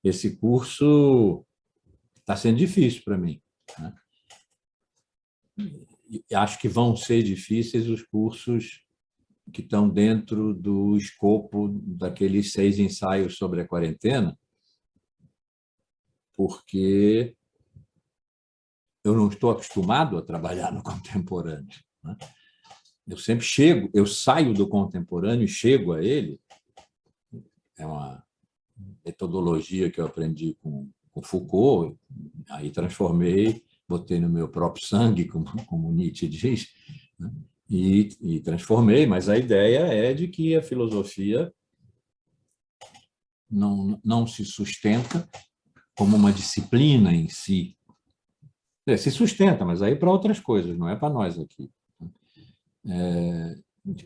esse curso está sendo difícil para mim, né? E acho que vão ser difíceis os cursos que estão dentro do escopo daqueles 6 ensaios sobre a quarentena, porque eu não estou acostumado a trabalhar no contemporâneo, né? Eu saio do contemporâneo e chego a ele. É uma metodologia que eu aprendi com Foucault, aí transformei, botei no meu próprio sangue, como Nietzsche diz, né? E transformei, mas a ideia é de que a filosofia não se sustenta como uma disciplina em si. Se sustenta, mas aí para outras coisas, não é para nós aqui.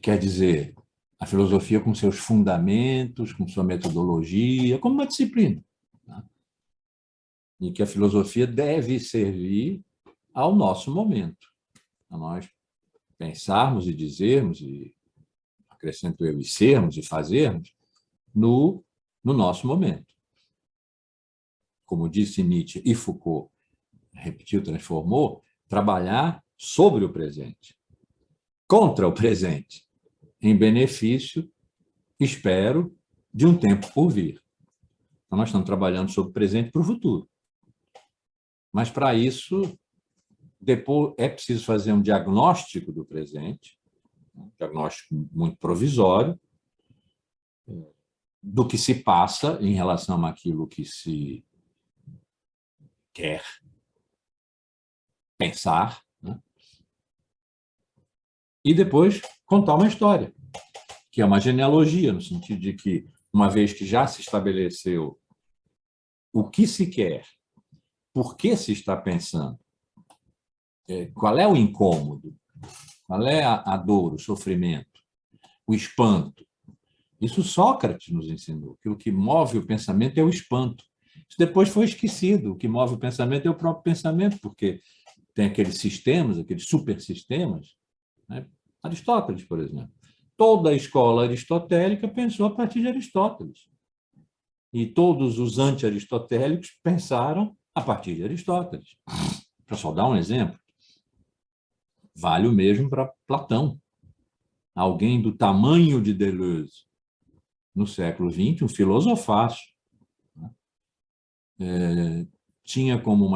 Quer dizer, a filosofia com seus fundamentos, com sua metodologia, como uma disciplina, né? E que a filosofia deve servir ao nosso momento, a nós pensarmos e dizermos, e acrescento eu, e sermos e fazermos, no nosso momento. Como disse Nietzsche e Foucault, repetiu, transformou, trabalhar sobre o presente, contra o presente, em benefício, espero, de um tempo por vir. Então, nós estamos trabalhando sobre o presente para o futuro. Mas, para isso, depois é preciso fazer um diagnóstico do presente, um diagnóstico muito provisório, do que se passa em relação àquilo que se quer pensar, né? E depois contar uma história, que é uma genealogia, no sentido de que, uma vez que já se estabeleceu o que se quer, por que se está pensando, qual é o incômodo, qual é a dor, o sofrimento, o espanto. Isso Sócrates nos ensinou, que o que move o pensamento é o espanto. Isso depois foi esquecido. O que move o pensamento é o próprio pensamento, porque tem aqueles sistemas, aqueles supersistemas, né? Aristóteles, por exemplo. Toda a escola aristotélica pensou a partir de Aristóteles. E todos os anti-aristotélicos pensaram a partir de Aristóteles. Para só dar um exemplo, vale o mesmo para Platão. Alguém do tamanho de Deleuze, no século XX, um filosofaço, tinha como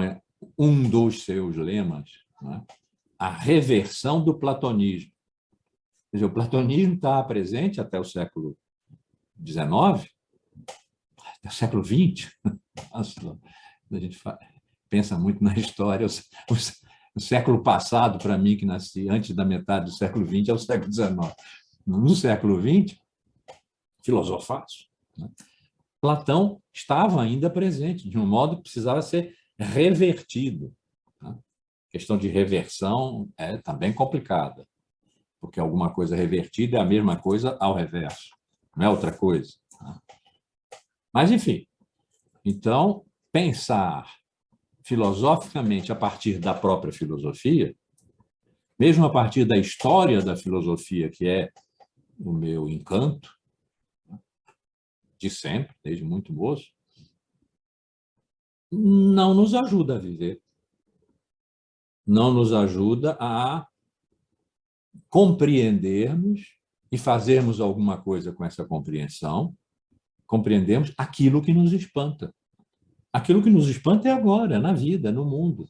um dos seus lemas, né, a reversão do platonismo. Quer dizer, o platonismo está presente até o século XIX, até o século XX. Nossa, a gente pensa muito na história. O século passado, para mim, que nasci antes da metade do século XX, é o século XIX. No século XX, filosofaço, né, Platão estava ainda presente, de um modo que precisava ser revertido, né? A questão de reversão é também complicada, porque alguma coisa revertida é a mesma coisa ao reverso, não é outra coisa, né? Mas, enfim, então, pensar filosoficamente a partir da própria filosofia, mesmo a partir da história da filosofia, que é o meu encanto, de sempre, desde muito moço, não nos ajuda a viver, não nos ajuda a compreendermos e fazermos alguma coisa com essa compreensão, compreendemos aquilo que nos espanta. Aquilo que nos espanta é agora, na vida, no mundo,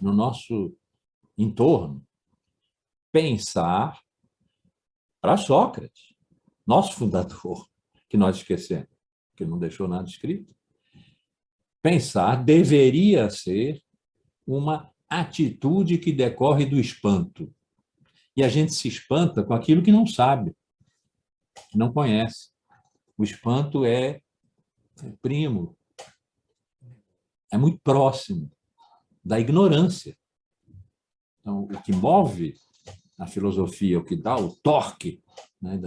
no nosso entorno. Pensar para Sócrates, nosso fundador, que nós esquecemos, que não deixou nada escrito. Pensar deveria ser uma atitude que decorre do espanto. E a gente se espanta com aquilo que não sabe, que não conhece. O espanto é primo, é muito próximo da ignorância. Então, o que move a filosofia, o que dá o torque, né,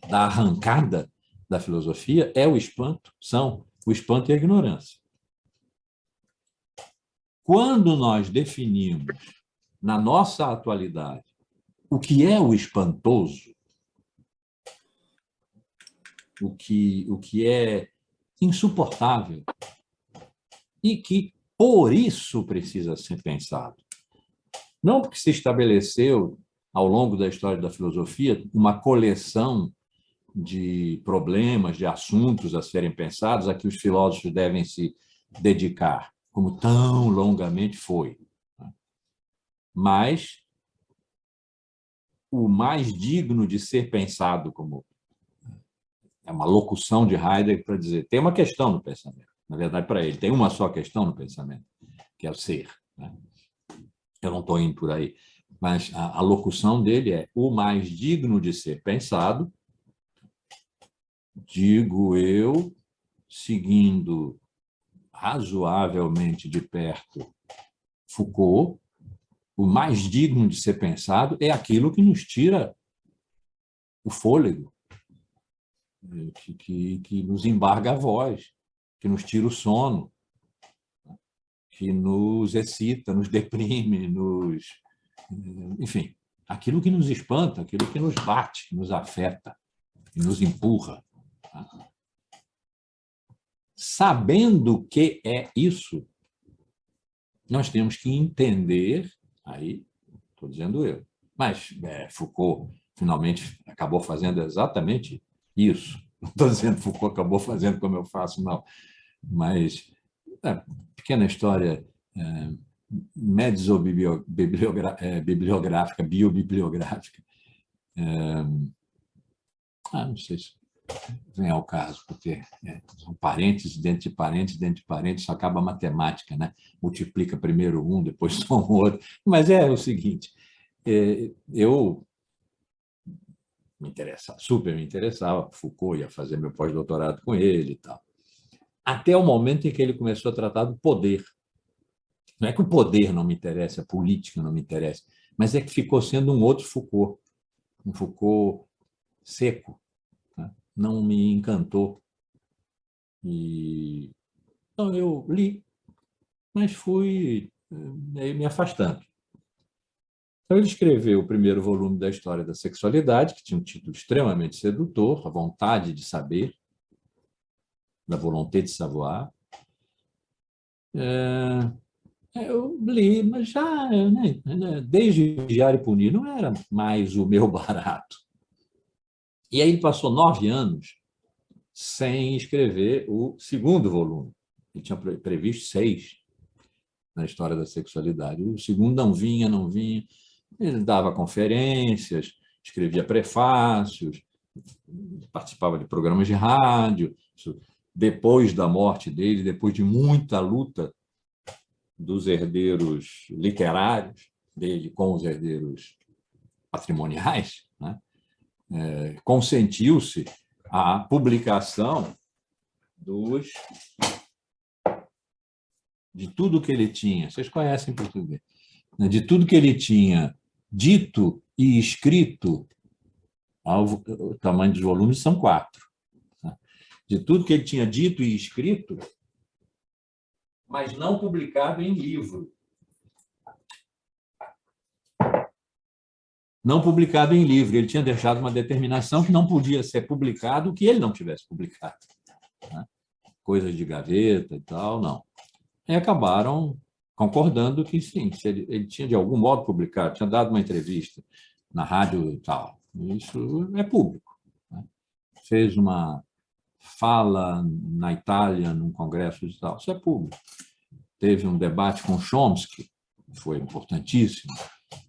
da arrancada da filosofia é o espanto, são o espanto e a ignorância. Quando nós definimos, na nossa atualidade, o que é o espantoso, o que é insuportável e que, por isso, precisa ser pensado. Não porque se estabeleceu, ao longo da história da filosofia, uma coleção de problemas, de assuntos a serem pensados, a que os filósofos devem se dedicar, como tão longamente foi. Mas o mais digno de ser pensado, como é uma locução de Heidegger para dizer, tem uma questão no pensamento. Na verdade, para ele, tem uma só questão no pensamento, que é o ser. Eu não estou indo por aí, mas a locução dele é o mais digno de ser pensado, digo eu, seguindo razoavelmente de perto Foucault, o mais digno de ser pensado é aquilo que nos tira o fôlego, que nos embarga a voz, que nos tira o sono, que nos excita, nos deprime, enfim, aquilo que nos espanta, aquilo que nos bate, que nos afeta, que nos empurra. Sabendo que é isso, nós temos que entender, aí estou dizendo eu, mas Foucault finalmente acabou fazendo exatamente isso. Não estou dizendo que Foucault acabou fazendo como eu faço, não. Mas, pequena história bibliográfica, biobibliográfica. Não sei se vem ao caso, porque são parênteses dentro de parênteses, dentro de parênteses, só acaba a matemática, né? Multiplica primeiro um, depois só um outro. Mas é o seguinte, eu super me interessava, Foucault, ia fazer meu pós-doutorado com ele e tal. Até o momento em que ele começou a tratar do poder. Não é que o poder não me interessa, a política não me interessa, mas é que ficou sendo um outro Foucault, um Foucault seco, né? Não me encantou. E então eu li, mas fui me afastando. Então ele escreveu o primeiro volume da História da Sexualidade, que tinha um título extremamente sedutor, A Vontade de Saber, La Volonté de Savoir. Eu li, mas já, né, desde Vigiar e Punir, não era mais o meu barato. E aí ele passou 9 anos sem escrever o segundo volume. Ele tinha previsto 6 na História da Sexualidade. O segundo não vinha, não vinha. Ele dava conferências, escrevia prefácios, participava de programas de rádio. Depois da morte dele, depois de muita luta dos herdeiros literários dele com os herdeiros patrimoniais, né? Consentiu-se a publicação de tudo que ele tinha. Vocês conhecem português? De tudo que ele tinha dito e escrito, o tamanho dos volumes são 4. De tudo que ele tinha dito e escrito, mas não publicado em livro. Não publicado em livro. Ele tinha deixado uma determinação que não podia ser publicado o que ele não tivesse publicado. Coisas de gaveta e tal, não. E acabaram concordando que sim, se ele tinha de algum modo publicado, tinha dado uma entrevista na rádio e tal, isso é público. Fez uma fala na Itália, num congresso e tal, isso é público. Teve um debate com Chomsky, que foi importantíssimo,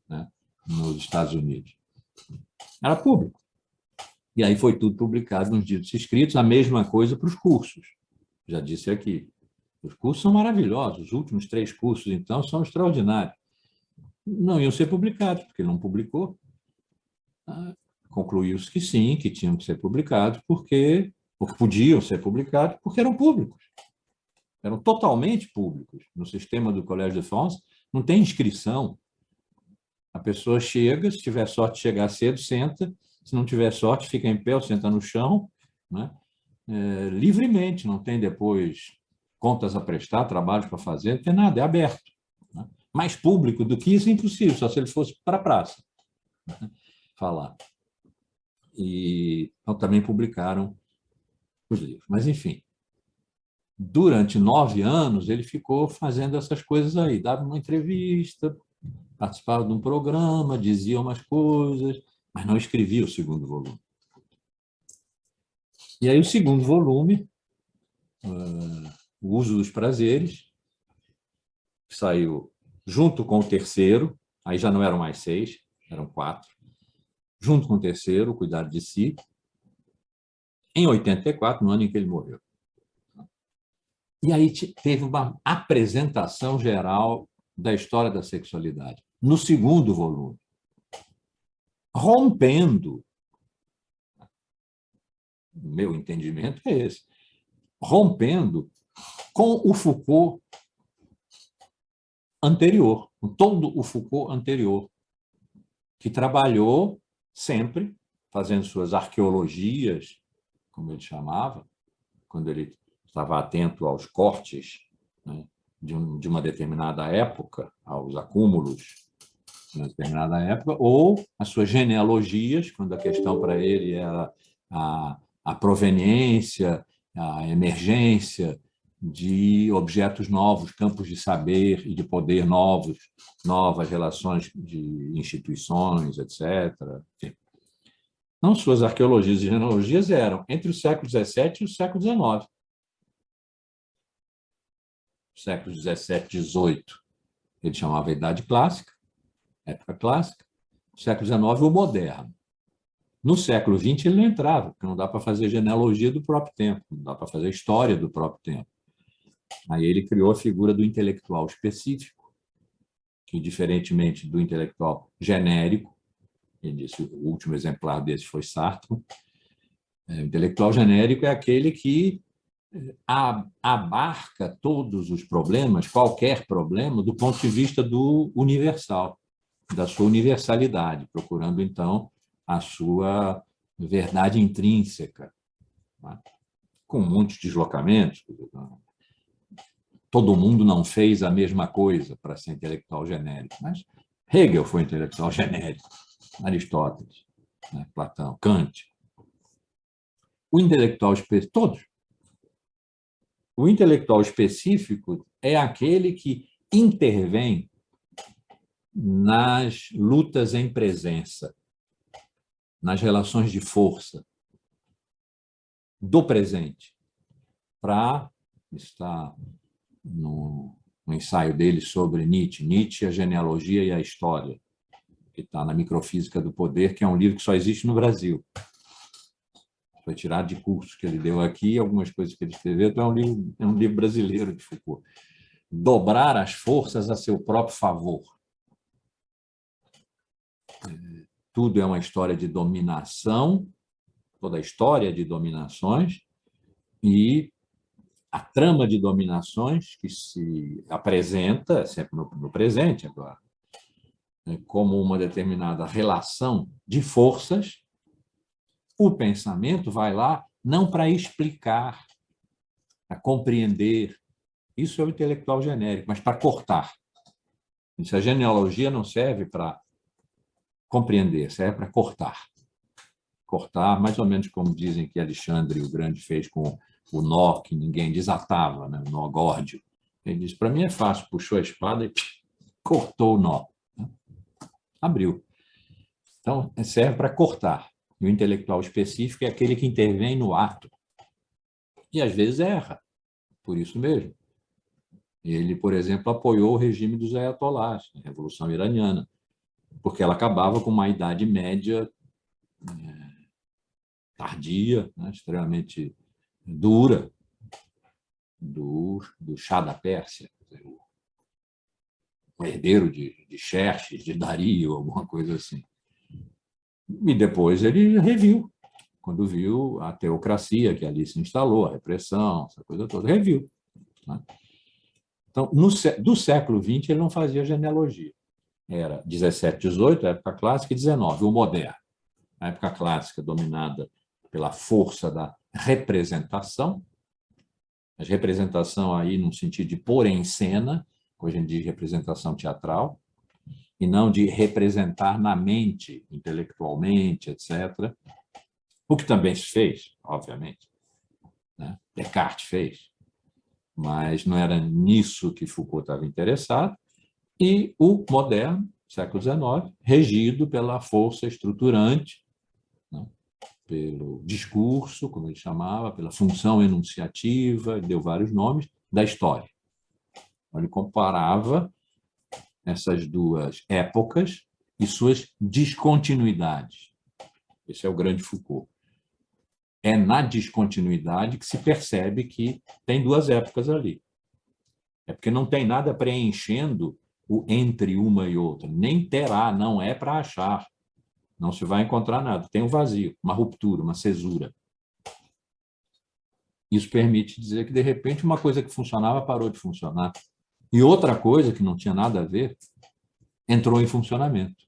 né, nos Estados Unidos. Era público. E aí foi tudo publicado nos ditos escritos, a mesma coisa para os cursos. Já disse aqui. Os cursos são maravilhosos, os últimos 3 cursos, então, são extraordinários. Não iam ser publicados, porque ele não publicou. Concluiu-se que sim, que tinham que ser publicados, porque podiam ser publicados, porque eram públicos. Eram totalmente públicos. No sistema do Collège de France, não tem inscrição. A pessoa chega, se tiver sorte de chegar cedo, senta. Se não tiver sorte, fica em pé ou senta no chão, né? Livremente, não tem depois contas a prestar, trabalhos para fazer, não tem nada, é aberto. Né? Mais público do que isso é impossível, só se ele fosse para a praça, né, falar. E então, também publicaram os livros. Mas, enfim, durante 9 anos, ele ficou fazendo essas coisas aí. Dava uma entrevista, participava de um programa, dizia umas coisas, mas não escrevia o segundo volume. E aí o segundo volume, O Uso dos Prazeres, saiu junto com o terceiro, aí já não eram mais 6, eram 4, junto com o terceiro, Cuidar de Si, em 84, no ano em que ele morreu. E aí teve uma apresentação geral da história da sexualidade, no segundo volume, rompendo, meu entendimento é esse, rompendo com o Foucault anterior, com todo o Foucault anterior, que trabalhou sempre fazendo suas arqueologias, como ele chamava, quando ele estava atento aos cortes, né, de uma determinada época, aos acúmulos de uma determinada época, ou as suas genealogias, quando a questão para ele era a proveniência, a emergência de objetos novos, campos de saber e de poder novos, novas relações de instituições, etc. Enfim. Não, suas arqueologias e genealogias eram entre o século XVII e o século XIX. Século XVII, XVIII, ele chamava a Idade Clássica, época clássica. Século XIX, o moderno. No século XX, ele não entrava, porque não dá para fazer genealogia do próprio tempo, não dá para fazer história do próprio tempo. Aí ele criou a figura do intelectual específico, que, diferentemente do intelectual genérico, ele disse, o último exemplar desse foi Sartre, o intelectual genérico é aquele que abarca todos os problemas, qualquer problema, do ponto de vista do universal, da sua universalidade, procurando, então, a sua verdade intrínseca, né? Com muitos deslocamentos. Todo mundo não fez a mesma coisa para ser intelectual genérico, mas Hegel foi intelectual genérico, Aristóteles, né? Platão, Kant. O intelectual específico, todos. O intelectual específico é aquele que intervém nas lutas em presença, nas relações de força do presente, para estar no ensaio dele sobre Nietzsche, Nietzsche, a genealogia e a história, que está na Microfísica do Poder, que é um livro que só existe no Brasil. Foi tirado de cursos que ele deu aqui, algumas coisas que ele escreveu, então é um livro brasileiro de Foucault. Dobrar as forças a seu próprio favor. Tudo é uma história de dominação, toda a história é de dominações, e a trama de dominações que se apresenta, sempre no presente agora, como uma determinada relação de forças, o pensamento vai lá não para explicar, para compreender, isso é o intelectual genérico, mas para cortar. Se a genealogia não serve para compreender, serve para cortar. Cortar, mais ou menos como dizem que Alexandre o Grande fez com o nó que ninguém desatava, né? O nó górdio. Ele disse, para mim é fácil, puxou a espada e cortou o nó. Abriu. Então, serve para cortar. E o intelectual específico é aquele que intervém no ato. E, às vezes, erra. Por isso mesmo. Ele, por exemplo, apoiou o regime dos ayatolás, a Revolução Iraniana, porque ela acabava com uma idade média tardia, né, extremamente dura, do Shah da Pérsia, o herdeiro de Xerxes, de Dario, alguma coisa assim. E depois ele reviu, quando viu a teocracia que ali se instalou, a repressão, essa coisa toda, reviu. Né? Então, do século XX, ele não fazia genealogia. Era 17, 18, a época clássica, e 19, o moderno. A época clássica dominada pela força da representação, a representação aí no sentido de pôr em cena, hoje em dia representação teatral, e não de representar na mente, intelectualmente, etc. O que também se fez, obviamente. Né? Descartes fez. mas não era nisso que Foucault estava interessado, e o moderno, século XIX, regido pela força estruturante, né, pelo discurso, como ele chamava, pela função enunciativa, deu vários nomes, da história. Ele comparava essas duas épocas e suas descontinuidades. Esse é o grande Foucault. É na descontinuidade que se percebe que tem duas épocas ali. É porque não tem nada preenchendo o entre uma e outra. Nem terá, não é para achar. Não se vai encontrar nada. Tem um vazio, uma ruptura, uma cesura. Isso permite dizer que, de repente, uma coisa que funcionava parou de funcionar. E outra coisa que não tinha nada a ver entrou em funcionamento.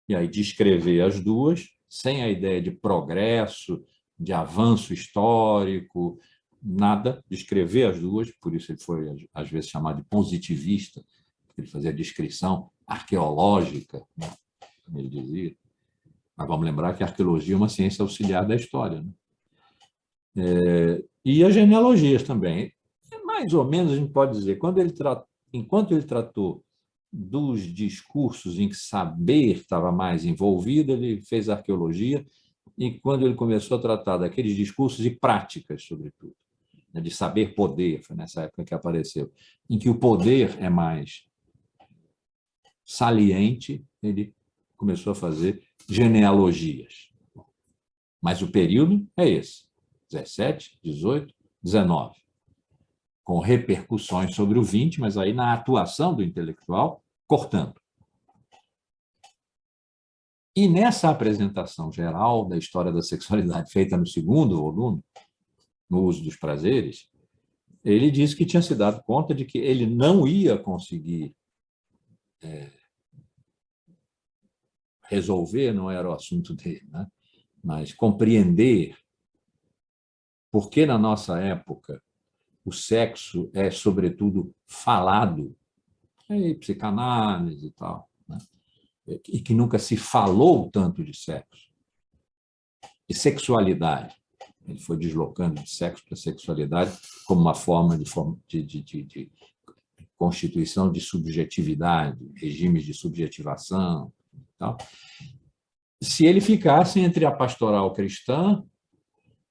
E aí descrever as duas, sem a ideia de progresso, de avanço histórico, nada, descrever as duas, por isso ele foi, às vezes, chamado de positivista, ele fazia descrição arqueológica, né, como ele dizia. Mas vamos lembrar que a arqueologia é uma ciência auxiliar da história. Né? E as genealogias também. Mais ou menos a gente pode dizer, enquanto ele tratou dos discursos em que saber estava mais envolvido, ele fez arqueologia, e quando ele começou a tratar daqueles discursos e práticas, sobretudo, né, de saber poder, foi nessa época que apareceu, em que o poder é mais saliente, ele começou a fazer genealogias. Mas o período é esse, 17, 18, 19, com repercussões sobre o 20, mas aí na atuação do intelectual, cortando. E nessa apresentação geral da história da sexualidade, feita no segundo volume, no uso dos prazeres, ele disse que tinha se dado conta de que ele não ia conseguir resolver, não era o assunto dele, né? Mas compreender por que, na nossa época, o sexo é, sobretudo, falado, psicanálise e tal, né? E que nunca se falou tanto de sexo. E sexualidade. Ele foi deslocando de sexo para sexualidade como uma forma de constituição de subjetividade, regimes de subjetivação. Tal. Se ele ficasse entre a pastoral cristã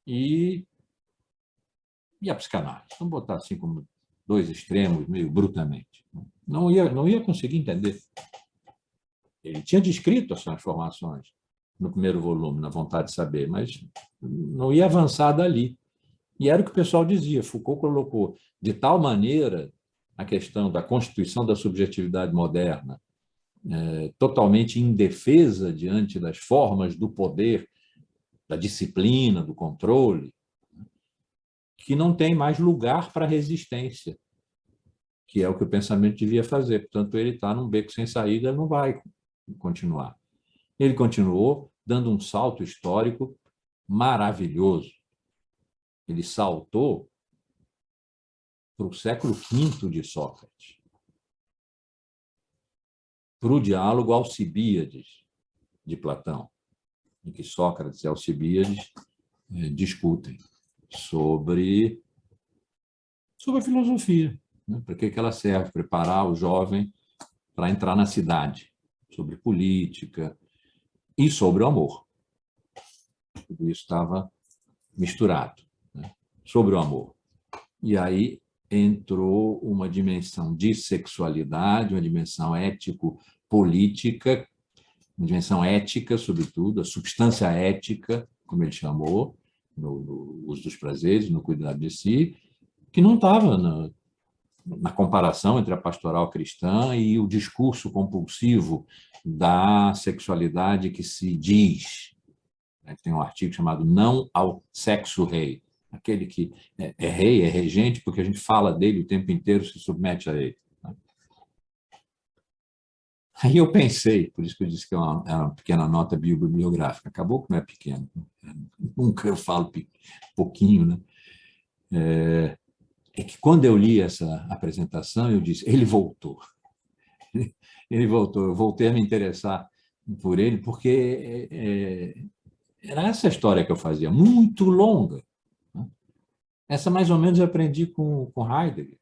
e a psicanálise, vamos botar assim como dois extremos, meio brutamente, não ia conseguir entender. Ele tinha descrito as transformações no primeiro volume, na Vontade de Saber, mas não ia avançar dali. E era o que o pessoal dizia. Foucault colocou de tal maneira a questão da constituição da subjetividade moderna, totalmente indefesa diante das formas do poder, da disciplina, do controle, que não tem mais lugar para resistência, que é o que o pensamento devia fazer. Portanto, ele está num beco sem saída, não vai continuar. Ele continuou dando um salto histórico maravilhoso. Ele saltou para o século V de Sócrates, para o diálogo Alcibíades de Platão, em que Sócrates e Alcibíades discutem sobre a filosofia, né? Para que ela serve? Preparar o jovem para entrar na cidade, sobre política e sobre o amor. Tudo isso estava misturado, né? Sobre o amor. E aí entrou uma dimensão de sexualidade, uma dimensão ético-política, uma dimensão ética, sobretudo, a substância ética, como ele chamou, no uso dos prazeres, no cuidado de si, que não estava na comparação entre a pastoral cristã e o discurso compulsivo da sexualidade que se diz. Tem um artigo chamado Não ao Sexo Rei, aquele que é rei, é regente, porque a gente fala dele o tempo inteiro, se submete a ele. Aí eu pensei, por isso que eu disse que é uma pequena nota bibliográfica, acabou que não é pequeno, nunca eu falo pouquinho, né? É que quando eu li essa apresentação, eu disse, ele voltou. Ele voltou, eu voltei a me interessar por ele, porque era essa história que eu fazia, muito longa, né? Essa mais ou menos eu aprendi com Heidegger.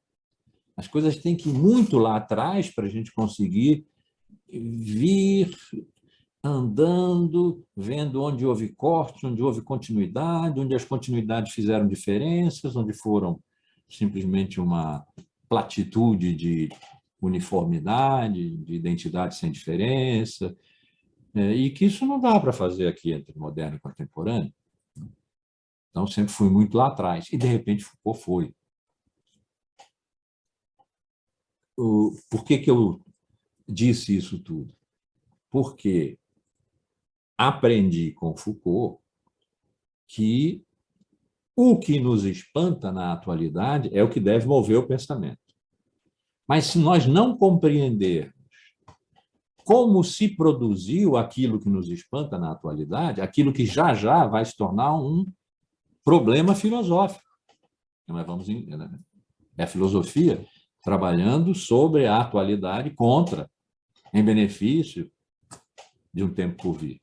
As coisas têm que ir muito lá atrás para a gente conseguir vir andando, vendo onde houve corte, onde houve continuidade, onde as continuidades fizeram diferenças, onde foram simplesmente uma platitude de uniformidade, de identidade sem diferença, e que isso não dá para fazer aqui entre moderno e contemporâneo. Então, sempre fui muito lá atrás. E, de repente, Foucault foi. Por que eu disse isso tudo? Porque aprendi com Foucault que o que nos espanta na atualidade é o que deve mover o pensamento. Mas se nós não compreendermos como se produziu aquilo que nos espanta na atualidade, aquilo que já já vai se tornar um problema filosófico. É a filosofia trabalhando sobre a atualidade contra, em benefício de um tempo por vir.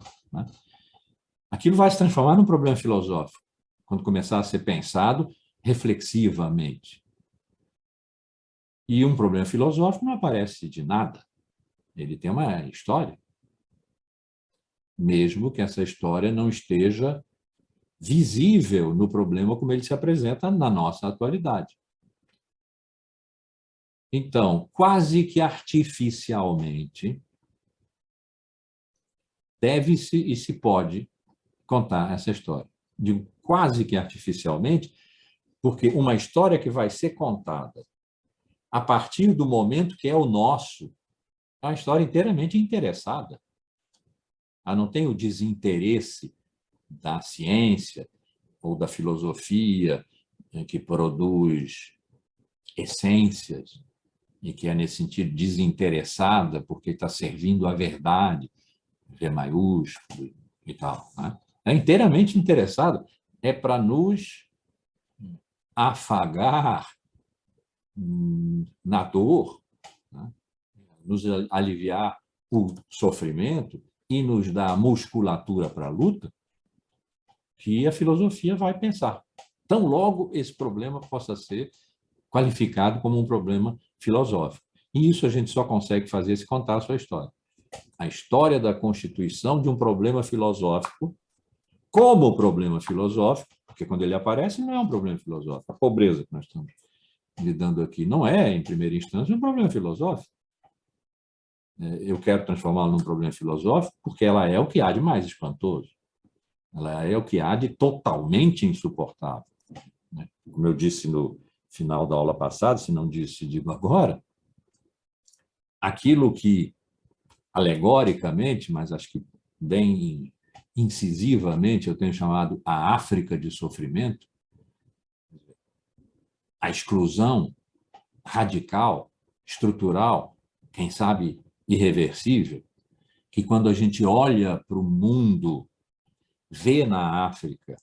Aquilo vai se transformar num problema filosófico, quando começar a ser pensado reflexivamente. E um problema filosófico não aparece de nada. Ele tem uma história, mesmo que essa história não esteja visível no problema como ele se apresenta na nossa atualidade. Então, quase que artificialmente, deve-se e se pode contar essa história. Digo quase que artificialmente, porque uma história que vai ser contada a partir do momento que é o nosso, é uma história inteiramente interessada. Ela não tem o desinteresse da ciência ou da filosofia que produz essências e que é, nesse sentido, desinteressada porque está servindo à verdade, V maiúsculo e tal. Né? É inteiramente interessada, é para nos afagar na dor, né? Nos aliviar o sofrimento e nos dar musculatura para a luta, que a filosofia vai pensar. Tão logo esse problema possa ser qualificado como um problema filosófico. E isso a gente só consegue fazer se contar a sua história. A história da constituição de um problema filosófico como problema filosófico, porque quando ele aparece não é um problema filosófico. A pobreza que nós estamos lidando aqui não é, em primeira instância, um problema filosófico. Eu quero transformá-la num problema filosófico porque ela é o que há de mais espantoso. Ela é o que há de totalmente insuportável. Como eu disse no final da aula passada, se não disse, digo agora, aquilo que, alegoricamente, mas acho que bem incisivamente, eu tenho chamado a África de sofrimento, a exclusão radical, estrutural, quem sabe irreversível, que quando a gente olha para o mundo, vê na África,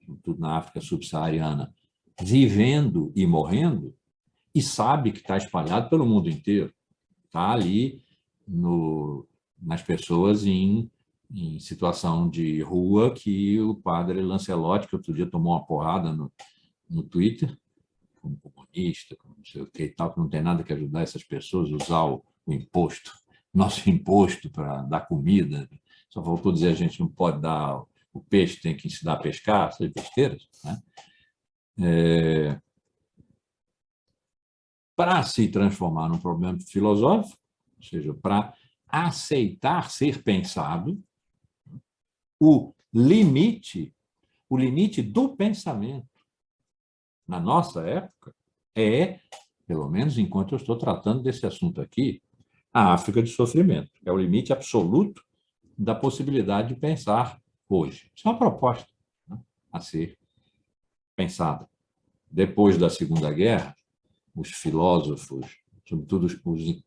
sobretudo na África subsaariana, vivendo e morrendo, e sabe que está espalhado pelo mundo inteiro. Está ali nas pessoas em situação de rua, que o padre Lancelotti, que outro dia tomou uma porrada no Twitter, como comunista, como não sei o que e tal, que não tem nada que ajudar essas pessoas a usar o imposto, nosso imposto para dar comida. Só voltou a dizer a gente não pode dar o peixe, tem que ensinar a pescar, essas besteiras. Né? Para se transformar num problema filosófico, ou seja, para aceitar ser pensado, o limite do pensamento na nossa época é, pelo menos enquanto eu estou tratando desse assunto aqui, a África de sofrimento. É o limite absoluto da possibilidade de pensar hoje. Isso é uma proposta, né, a ser pensada. Depois da Segunda Guerra, os filósofos, sobretudo os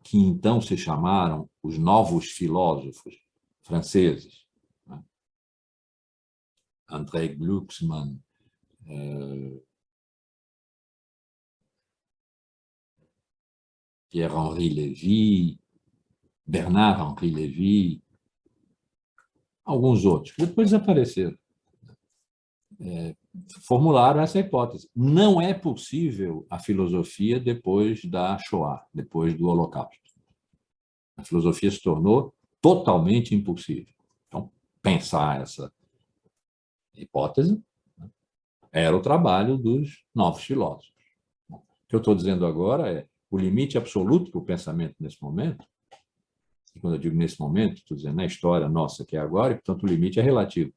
que então se chamaram os novos filósofos franceses, né? André Glucksmann, Pierre-Henri Lévy, Bernard-Henri Lévy, alguns outros, que depois desapareceram. formularam essa hipótese. Não é possível a filosofia depois da Shoah, depois do Holocausto. A filosofia se tornou totalmente impossível. Então, pensar essa hipótese era o trabalho dos novos filósofos. O que eu estou dizendo agora é o limite absoluto para o pensamento nesse momento. E quando eu digo nesse momento, estou dizendo na história nossa que é agora, e, portanto, o limite é relativo.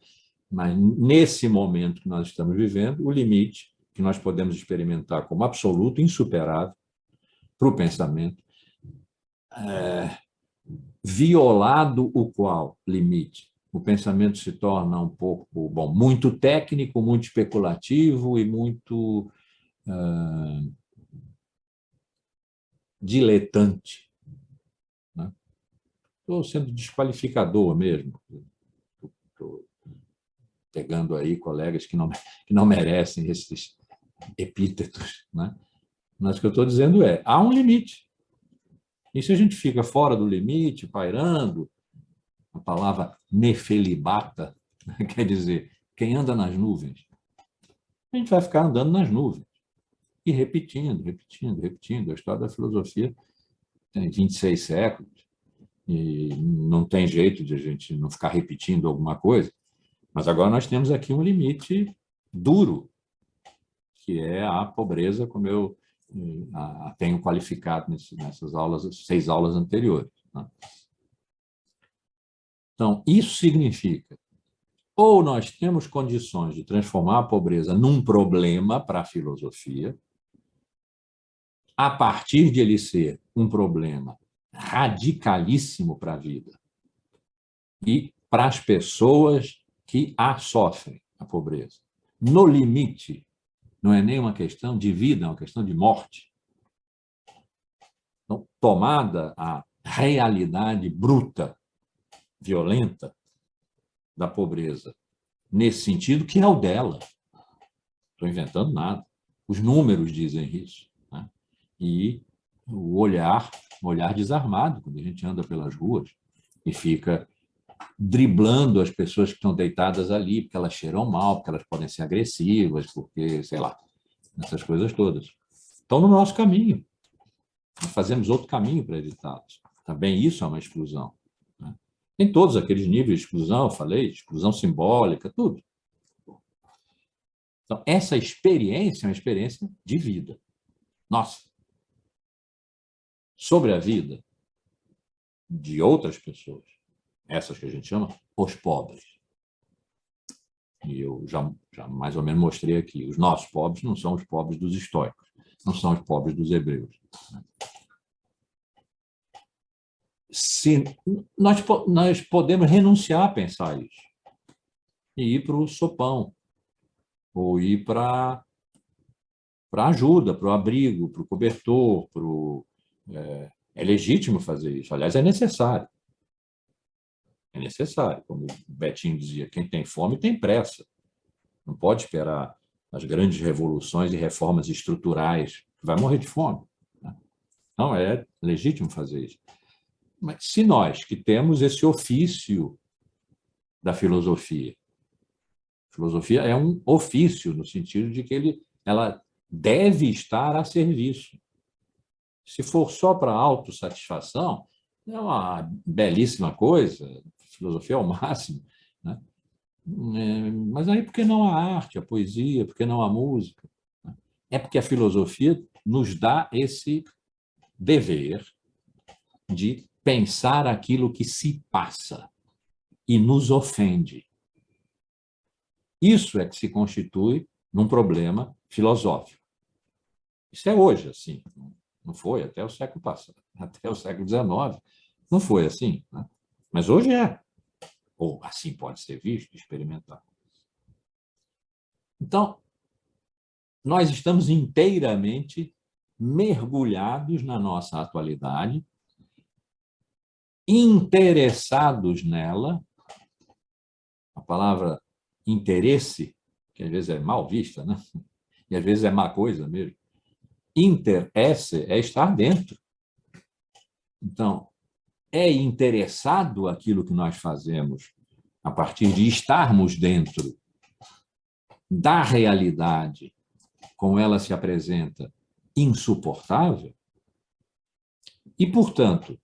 Mas, nesse momento que nós estamos vivendo, o limite que nós podemos experimentar como absoluto, insuperável, para o pensamento, violado o qual limite o pensamento se torna um pouco, bom, muito técnico, muito especulativo e muito diletante. Estou sendo desqualificador mesmo. Estou pegando aí colegas que não merecem esses epítetos. Mas o que eu estou dizendo é, há um limite. E se a gente fica fora do limite, pairando, a palavra nefelibata, quer dizer, quem anda nas nuvens, a gente vai ficar andando nas nuvens e repetindo, repetindo, repetindo. A história da filosofia tem 26 séculos e não tem jeito de a gente não ficar repetindo alguma coisa. Mas agora nós temos aqui um limite duro, que é a pobreza, como eu tenho qualificado nessas aulas, 6 aulas anteriores. Então, isso significa ou nós temos condições de transformar a pobreza num problema para a filosofia, a partir de ele ser um problema radicalíssimo para a vida e para as pessoas que a sofrem, a pobreza. No limite, não é nem uma questão de vida, é uma questão de morte. Então, tomada a realidade bruta, violenta da pobreza, nesse sentido que é o dela. Não estou inventando nada. Os números dizem isso. E o olhar desarmado, quando a gente anda pelas ruas e fica driblando as pessoas que estão deitadas ali, porque elas cheiram mal, porque elas podem ser agressivas, porque, sei lá, essas coisas todas. Estão no nosso caminho. Nós fazemos outro caminho para evitá-los. Também isso é uma exclusão. Em todos aqueles níveis de exclusão, eu falei, exclusão simbólica, tudo. Então, essa experiência é uma experiência de vida. Nossa. Sobre a vida de outras pessoas, essas que a gente chama os pobres. E eu já mais ou menos mostrei aqui, os nossos pobres não são os pobres dos estoicos, não são os pobres dos hebreus. Se nós podemos renunciar a pensar isso e ir para o sopão, ou ir para a ajuda, para o abrigo, para o cobertor, é legítimo fazer isso. Aliás, é necessário. É necessário. Como o Betinho dizia, quem tem fome tem pressa. Não pode esperar as grandes revoluções e reformas estruturais, vai morrer de fome. Não, é legítimo fazer isso. Mas se nós, que temos esse ofício da filosofia, a filosofia é um ofício, no sentido de que ela deve estar a serviço. Se for só para autossatisfação, é uma belíssima coisa, a filosofia é o máximo, né? Mas aí por que não a arte, a poesia, por que não a música? É porque a filosofia nos dá esse dever de pensar aquilo que se passa e nos ofende. Isso é que se constitui num problema filosófico. Isso é hoje assim, não foi até o século passado, até o século XIX, não foi assim, né? Mas hoje é, ou assim pode ser visto, experimentado. Então, nós estamos inteiramente mergulhados na nossa atualidade, interessados nela. A palavra interesse, que às vezes é mal vista, né? E às vezes é má coisa mesmo. Interesse é estar dentro. Então, é interessado aquilo que nós fazemos a partir de estarmos dentro. da realidade, como ela se apresenta, insuportável, e, portanto,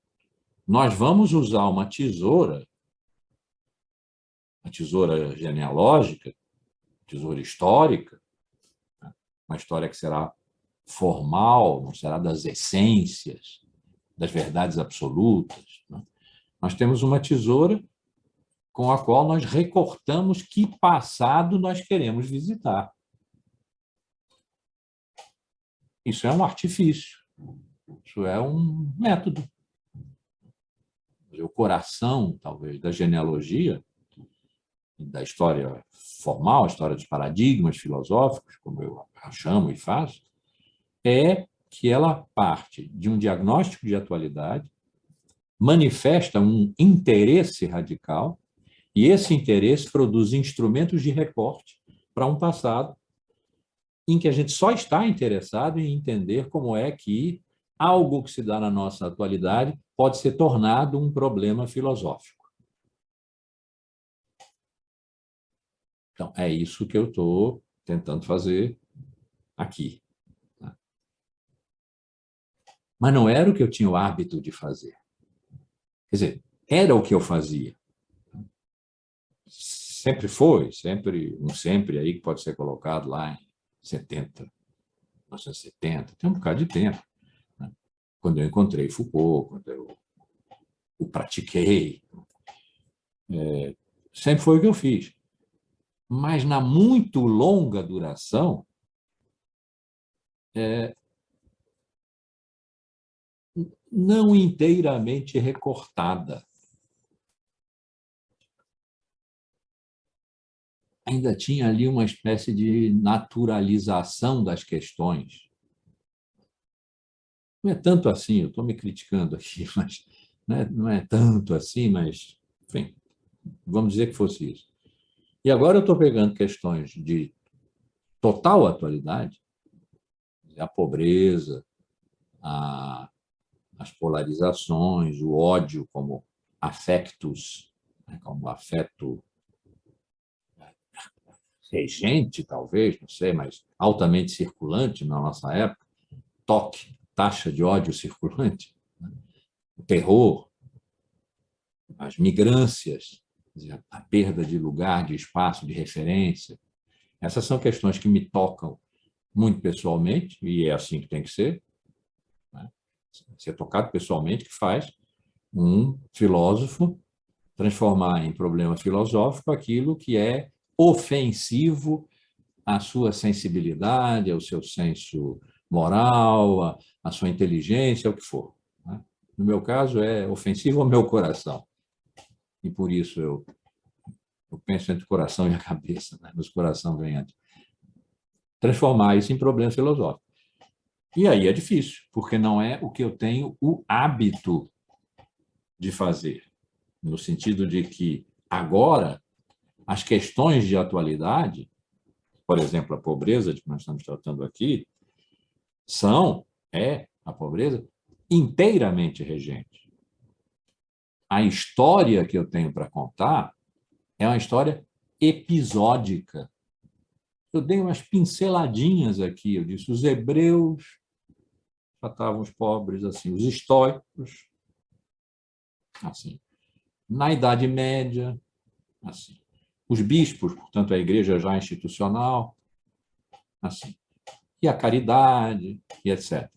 nós vamos usar uma tesoura genealógica, tesoura histórica, uma história que será formal, não será das essências, das verdades absolutas. Nós temos uma tesoura com a qual nós recortamos que passado nós queremos visitar. Isso é um artifício, isso é um método. O coração, talvez, da genealogia, da história formal, a história dos paradigmas filosóficos, como eu chamo e faço, é que ela parte de um diagnóstico de atualidade, manifesta um interesse radical, e esse interesse produz instrumentos de recorte para um passado em que a gente só está interessado em entender como é que algo que se dá na nossa atualidade pode ser tornado um problema filosófico. Então, é isso que eu estou tentando fazer aqui. Mas não era o que eu tinha o hábito de fazer. Quer dizer, era o que eu fazia. Sempre foi, um sempre aí que pode ser colocado lá em 70, 1970, tem um bocado de tempo. Né? Quando eu encontrei Foucault, quando eu o pratiquei, sempre foi o que eu fiz. Mas na muito longa duração, não inteiramente recortada. Ainda tinha ali uma espécie de naturalização das questões. Não é tanto assim, eu estou me criticando aqui, mas não é tanto assim, mas, enfim, vamos dizer que fosse isso. E agora eu estou pegando questões de total atualidade, a pobreza, as polarizações, o ódio como afectus, como afeto regente, talvez, não sei, mas altamente circulante na nossa época, TOC, taxa de ódio circulante, o terror, as migrâncias, a perda de lugar, de espaço, de referência. Essas são questões que me tocam muito pessoalmente, e é assim que tem que ser. Ser tocado pessoalmente que faz um filósofo transformar em problema filosófico aquilo que é ofensivo à sua sensibilidade, ao seu senso moral, à sua inteligência, o que for. No meu caso, é ofensivo ao meu coração. E por isso eu penso entre o coração e a cabeça, né? Mas o coração vem antes. Transformar isso em problema filosófico. E aí é difícil, porque não é o que eu tenho o hábito de fazer, no sentido de que agora as questões de atualidade, por exemplo, a pobreza de que nós estamos tratando aqui, a pobreza inteiramente regente. A história que eu tenho para contar é uma história episódica. Eu dei umas pinceladinhas aqui, eu disse, os hebreus tratavam os pobres assim, os estoicos, assim. Na Idade Média, assim. Os bispos, portanto, a igreja já institucional, assim. E a caridade, e etc.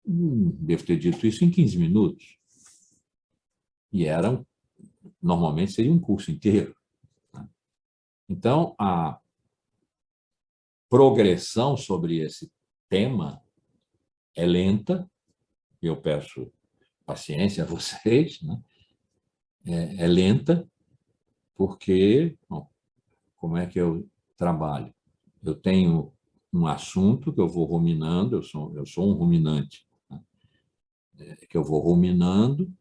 Devo ter dito isso em 15 minutos. E normalmente seria um curso inteiro. Então, a progressão sobre esse tema é lenta, eu peço paciência a vocês, né? É lenta, porque, bom, como é que eu trabalho? Eu tenho um assunto que eu vou ruminando, eu sou um ruminante, né? Que eu vou ruminando,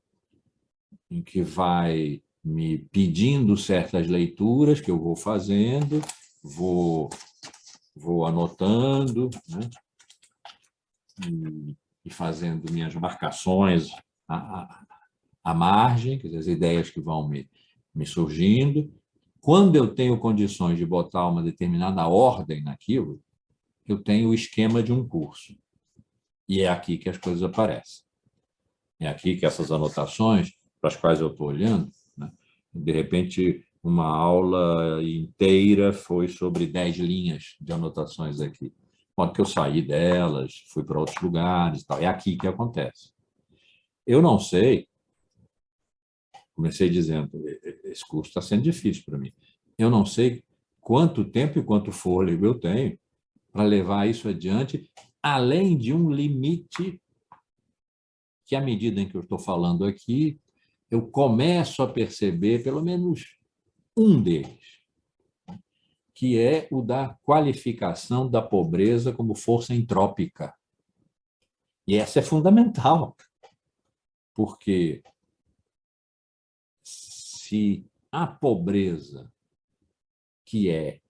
em que vai me pedindo certas leituras que eu vou fazendo, vou anotando, né? E fazendo minhas marcações à margem, quer dizer, as ideias que vão me surgindo, Quando eu tenho condições de botar uma determinada ordem naquilo, eu tenho o esquema de um curso. E é aqui que as coisas aparecem. É aqui que essas anotações, para as quais eu estou olhando, né? De repente, uma aula inteira foi sobre 10 linhas de anotações aqui. Pode que eu saí delas, fui para outros lugares, tal. É aqui que acontece. Eu não sei, comecei dizendo, esse curso está sendo difícil para mim. Eu não sei quanto tempo e quanto fôlego eu tenho para levar isso adiante, além de um limite que, à medida em que eu estou falando aqui, eu começo a perceber pelo menos um deles, que é o da qualificação da pobreza como força entrópica. E essa é fundamental, porque se a pobreza, que é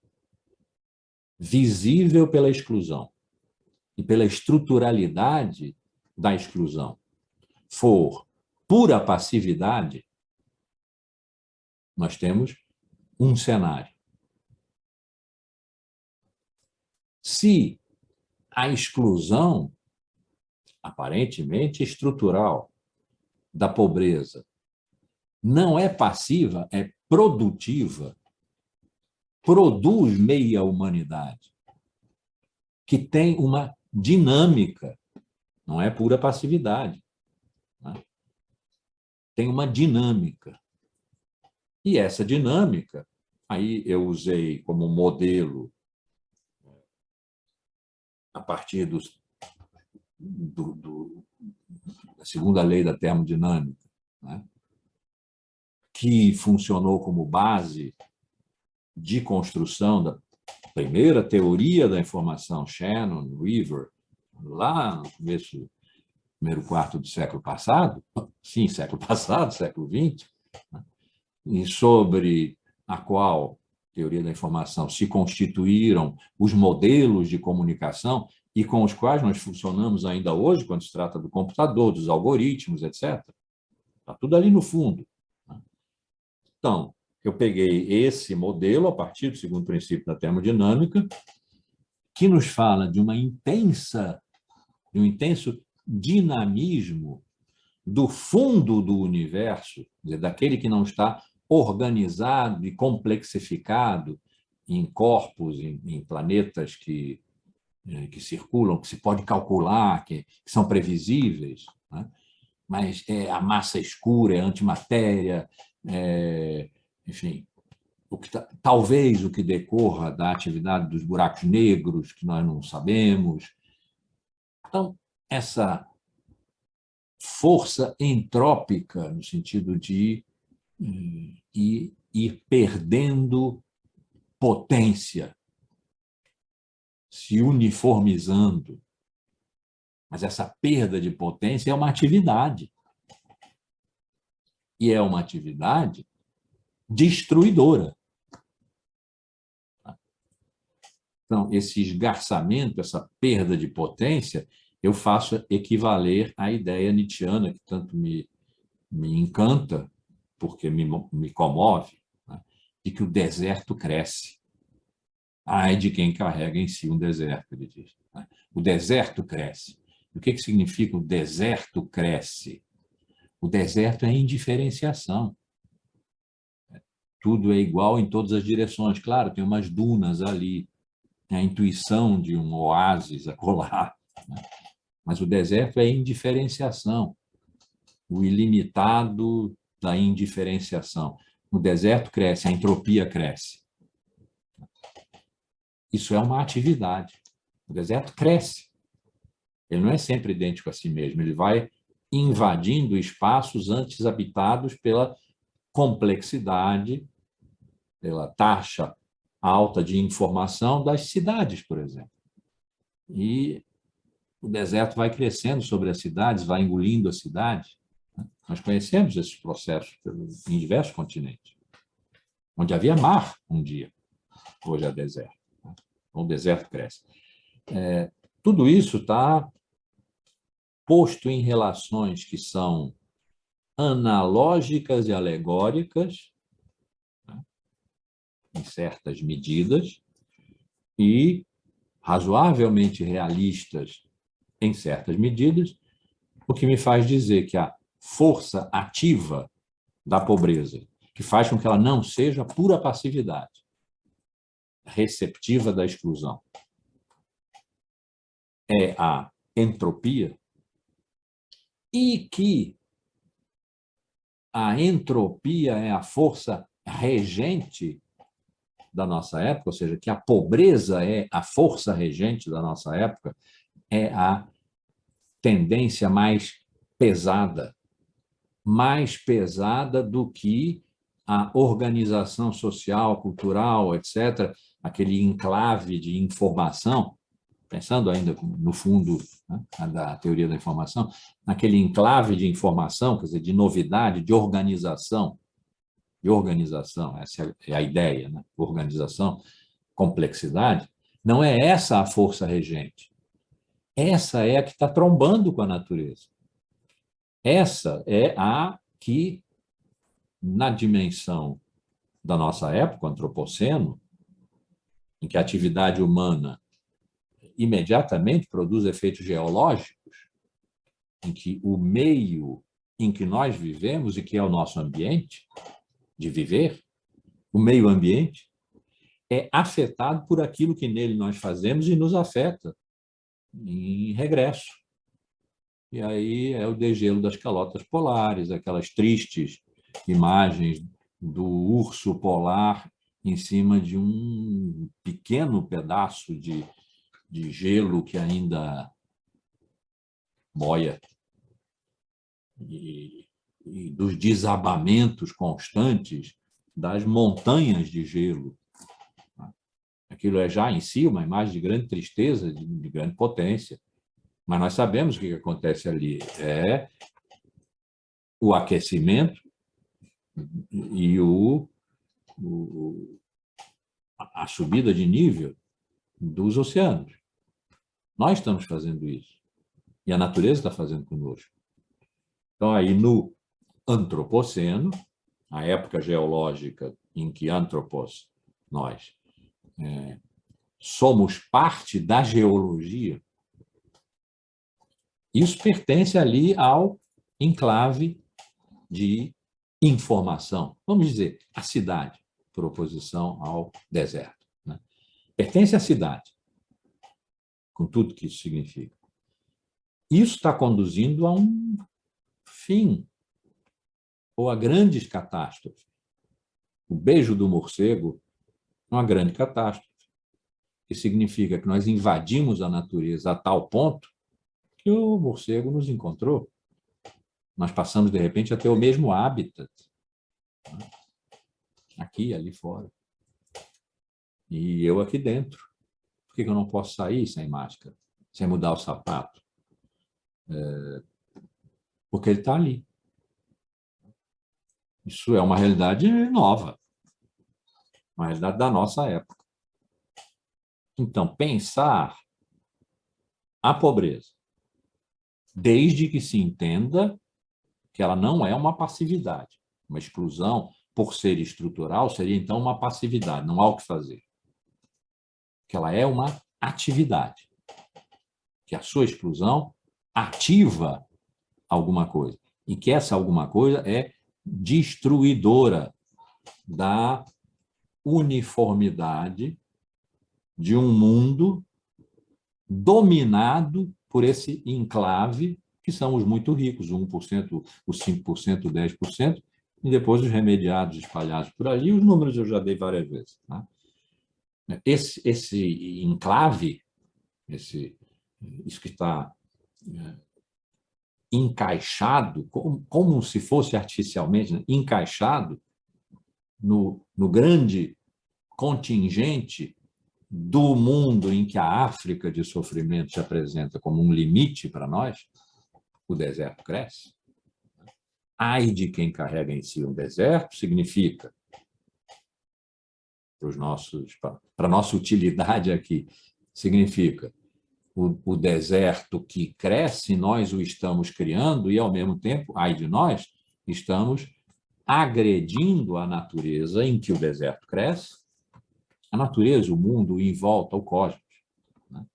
visível pela exclusão e pela estruturalidade da exclusão, for pura passividade, nós temos um cenário. Se a exclusão, aparentemente estrutural, da pobreza não é passiva, é produtiva, produz meia humanidade, que tem uma dinâmica, não é pura passividade, né? Tem uma dinâmica. E essa dinâmica, aí eu usei como modelo, a partir da segunda lei da termodinâmica, né? Que funcionou como base de construção da primeira teoria da informação, Shannon, Weaver, lá no começo, primeiro quarto do século passado, sim, século passado, século XX, né? E sobre a qual, teoria da informação, se constituíram os modelos de comunicação e com os quais nós funcionamos ainda hoje, quando se trata do computador, dos algoritmos, etc. Está tudo ali no fundo. Então, eu peguei esse modelo, a partir do segundo princípio da termodinâmica, que nos fala de um intenso dinamismo do fundo do universo, daquele que não está organizado e complexificado em corpos, em planetas que circulam, que se pode calcular, que são previsíveis, né? Mas a massa escura, é antimatéria, enfim, talvez o que decorra da atividade dos buracos negros, que nós não sabemos. Então, essa força entrópica, no sentido de ir perdendo potência, se uniformizando. Mas essa perda de potência é uma atividade. E é uma atividade destruidora. Então, esse esgarçamento, essa perda de potência, eu faço equivaler à ideia nietzschiana, que tanto me encanta, porque me comove, né? De que o deserto cresce. Ai de quem carrega em si um deserto, ele diz, né? O deserto cresce. O que significa o deserto cresce? O deserto é indiferenciação. Tudo é igual em todas as direções. Claro, tem umas dunas ali, a intuição de um oásis acolá, né? Mas o deserto é indiferenciação, o ilimitado da indiferenciação. O deserto cresce, a entropia cresce. Isso é uma atividade. O deserto cresce. Ele não é sempre idêntico a si mesmo, ele vai invadindo espaços antes habitados pela complexidade, pela taxa alta de informação das cidades, por exemplo. E o deserto vai crescendo sobre as cidades, vai engolindo as cidades. Nós conhecemos esses processos em diversos continentes, onde havia mar um dia, hoje é deserto. O deserto cresce. Tudo isso está posto em relações que são analógicas e alegóricas, né? em certas medidas e razoavelmente realistas em certas medidas, o que me faz dizer que a força ativa da pobreza, que faz com que ela não seja pura passividade, receptiva da exclusão, é a entropia, e que a entropia é a força regente da nossa época, ou seja, que a pobreza é a força regente da nossa época, é a tendência mais pesada do que a organização social, cultural, etc., aquele enclave de informação, pensando ainda no fundo, né, da teoria da informação, naquele enclave de informação, quer dizer, de novidade, de organização, essa é a ideia, né? Organização, complexidade, não é essa a força regente. Essa é a que está trombando com a natureza. Essa é a que, na dimensão da nossa época, antropoceno, em que a atividade humana imediatamente produz efeitos geológicos, em que o meio em que nós vivemos e que é o nosso ambiente de viver, o meio ambiente, é afetado por aquilo que nele nós fazemos e nos afeta em regresso. E aí é o degelo das calotas polares, aquelas tristes imagens do urso polar em cima de um pequeno pedaço de gelo que ainda boia, e dos desabamentos constantes das montanhas de gelo. Aquilo é já em si uma imagem de grande tristeza, de grande potência. Mas nós sabemos o que acontece ali. É o aquecimento e a subida de nível dos oceanos. Nós estamos fazendo isso. E a natureza está fazendo conosco. Então, aí no antropoceno, a época geológica em que antropos, nós, somos parte da geologia, isso pertence ali ao enclave de informação. Vamos dizer, a cidade, por oposição ao deserto, né? Pertence à cidade, com tudo que isso significa. Isso está conduzindo a um fim, ou a grandes catástrofes. O beijo do morcego é uma grande catástrofe, que significa que nós invadimos a natureza a tal ponto que o morcego nos encontrou. Nós passamos, de repente, a ter o mesmo hábitat, aqui e ali fora. E eu aqui dentro. Por que eu não posso sair sem máscara, sem mudar o sapato? Porque ele está ali. Isso é uma realidade nova, uma realidade da nossa época. Então, pensar a pobreza, desde que se entenda que ela não é uma passividade. Uma exclusão, por ser estrutural, seria então uma passividade, não há o que fazer. Que ela é uma atividade, que a sua exclusão ativa alguma coisa, e que essa alguma coisa é destruidora da uniformidade de um mundo dominado por esse enclave, que são os muito ricos, o 1%, os 5%, o 10%, e depois os remediados espalhados por ali. Os números eu já dei várias vezes. Tá? Esse enclave, isso que está encaixado, como se fosse artificialmente, né? Encaixado no grande contingente do mundo em que a África de sofrimento se apresenta como um limite para nós, o deserto cresce. Ai de quem carrega em si um deserto significa, para a nossa utilidade aqui, significa o deserto que cresce, nós o estamos criando e, ao mesmo tempo, ai de nós, estamos agredindo a natureza em que o deserto cresce a natureza, o mundo em volta, o cosmos. Né?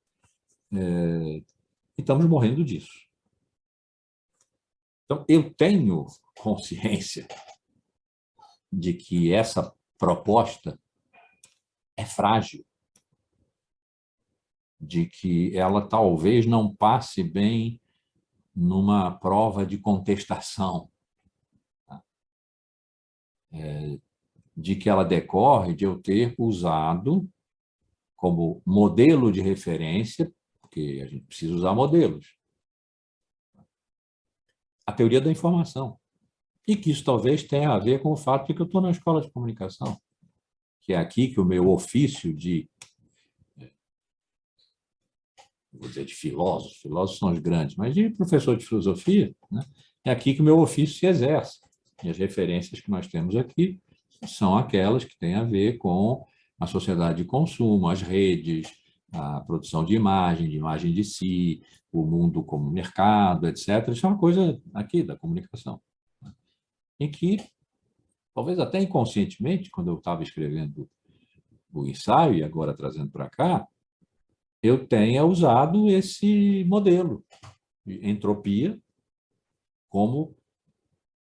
E estamos morrendo disso. Então, eu tenho consciência de que essa proposta é frágil, de que ela talvez não passe bem numa prova de contestação, de que ela decorre de eu ter usado como modelo de referência, porque a gente precisa usar modelos, a teoria da informação. E que isso talvez tenha a ver com o fato de que eu estou na escola de comunicação, que é aqui que o meu ofício de, vou dizer, de filósofos são os grandes, mas de professor de filosofia, né? É aqui que o meu ofício se exerce. E as referências que nós temos aqui são aquelas que têm a ver com a sociedade de consumo, as redes, a produção de imagem de si, o mundo como mercado, etc. Isso é uma coisa aqui da comunicação, né? Em que, talvez até inconscientemente, quando eu estava escrevendo o ensaio e agora trazendo para cá, eu tenha usado esse modelo de entropia como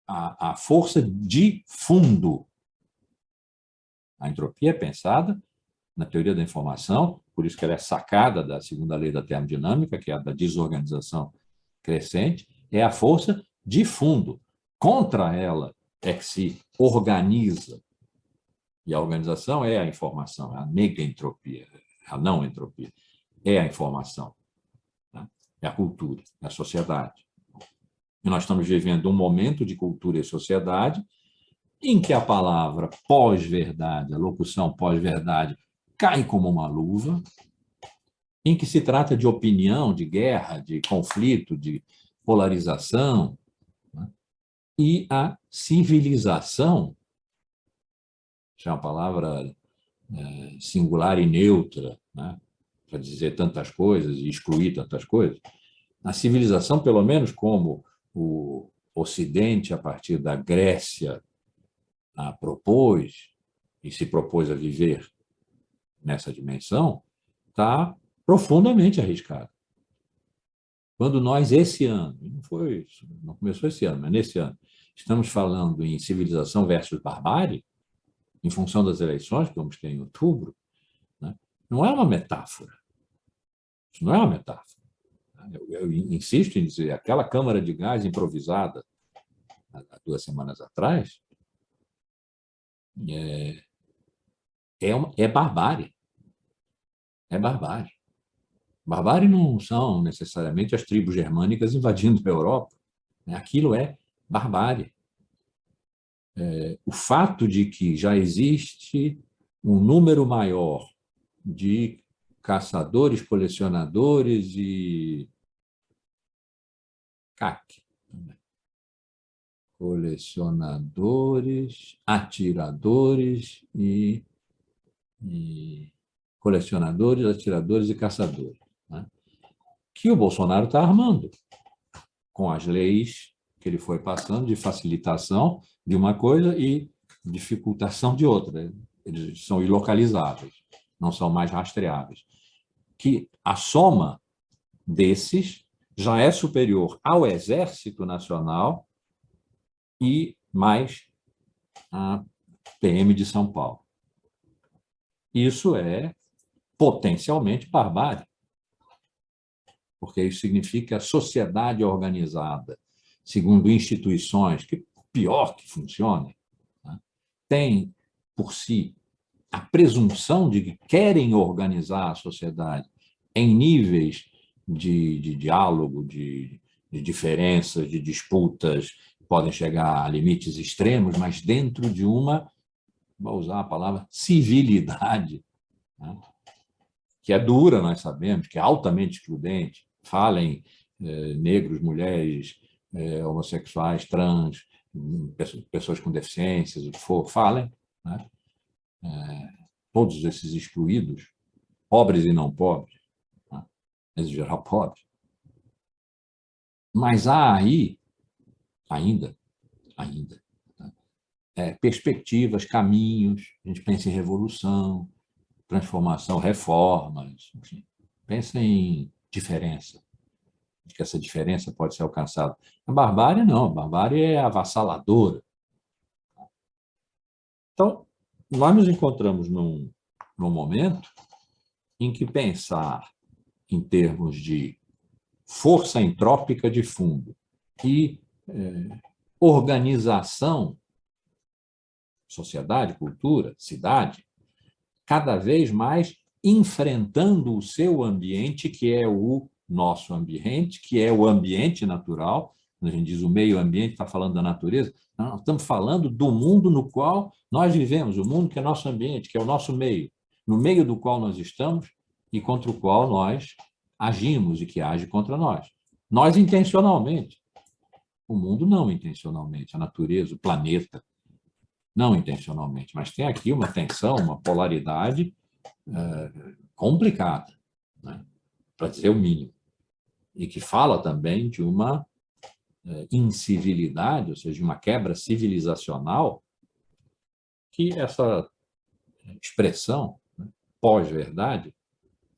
a força de fundo. A entropia é pensada na teoria da informação, por isso que ela é sacada da segunda lei da termodinâmica, que é a da desorganização crescente, é a força de fundo. Contra ela é que se organiza. E a organização é a informação, é a negaentropia, a não entropia. É a informação, né? É a cultura, é a sociedade. E nós estamos vivendo um momento de cultura e sociedade em que a palavra pós-verdade, a locução pós-verdade, cai como uma luva, em que se trata de opinião, de guerra, de conflito, de polarização, né? E a civilização, que é uma palavra singular e neutra, né? Para dizer tantas coisas e excluir tantas coisas, a civilização, pelo menos como o Ocidente, a partir da Grécia, a propôs e se propôs a viver nessa dimensão, está profundamente arriscado. Quando nós, esse ano, não começou esse ano, mas nesse ano, estamos falando em civilização versus barbárie, em função das eleições que vamos ter em outubro, né? Não é uma metáfora. Isso não é uma metáfora. Eu insisto em dizer, aquela câmara de gás improvisada há 2 semanas atrás é barbárie. É barbárie. Barbárie não são necessariamente as tribos germânicas invadindo a Europa. Aquilo é barbárie. O fato de que já existe um número maior de caçadores, colecionadores e CAC, colecionadores, atiradores e colecionadores, atiradores e caçadores, né? Que o Bolsonaro está armando com as leis que ele foi passando de facilitação de uma coisa e dificultação de outra. Eles são ilocalizáveis, não são mais rastreáveis. Que a soma desses já é superior ao Exército Nacional e mais a PM de São Paulo. Isso é potencialmente barbárie, porque isso significa que a sociedade organizada, segundo instituições que, pior que funcionem, né, tem por si a presunção de que querem organizar a sociedade em níveis de diálogo, de diferenças, de disputas, podem chegar a limites extremos, mas dentro de uma, vou usar a palavra, civilidade, né, que é dura, nós sabemos, que é altamente excludente. Falem negros, mulheres, homossexuais, trans, pessoas com deficiências, o que for, falem, né? Todos esses excluídos, pobres e não pobres, né? Mas em geral pobres. Mas há aí, ainda, né, perspectivas, caminhos, a gente pensa em revolução, transformação, reformas, enfim. Pensa em diferença, de que essa diferença pode ser alcançada. A barbárie não, a barbárie é avassaladora. Então, nós nos encontramos num momento em que pensar em termos de força entrópica de fundo e organização, sociedade, cultura, cidade, cada vez mais enfrentando o seu ambiente, que é o nosso ambiente, que é o ambiente natural. Quando a gente diz o meio ambiente, está falando da natureza, nós estamos falando do mundo no qual nós vivemos, o mundo que é nosso ambiente, que é o nosso meio, no meio do qual nós estamos e contra o qual nós agimos e que age contra nós. Nós intencionalmente, o mundo não intencionalmente, a natureza, o planeta, não intencionalmente, mas tem aqui uma tensão, uma polaridade complicada, né? Para dizer o mínimo, e que fala também de uma incivilidade, ou seja, de uma quebra civilizacional, que essa expressão, né, pós-verdade,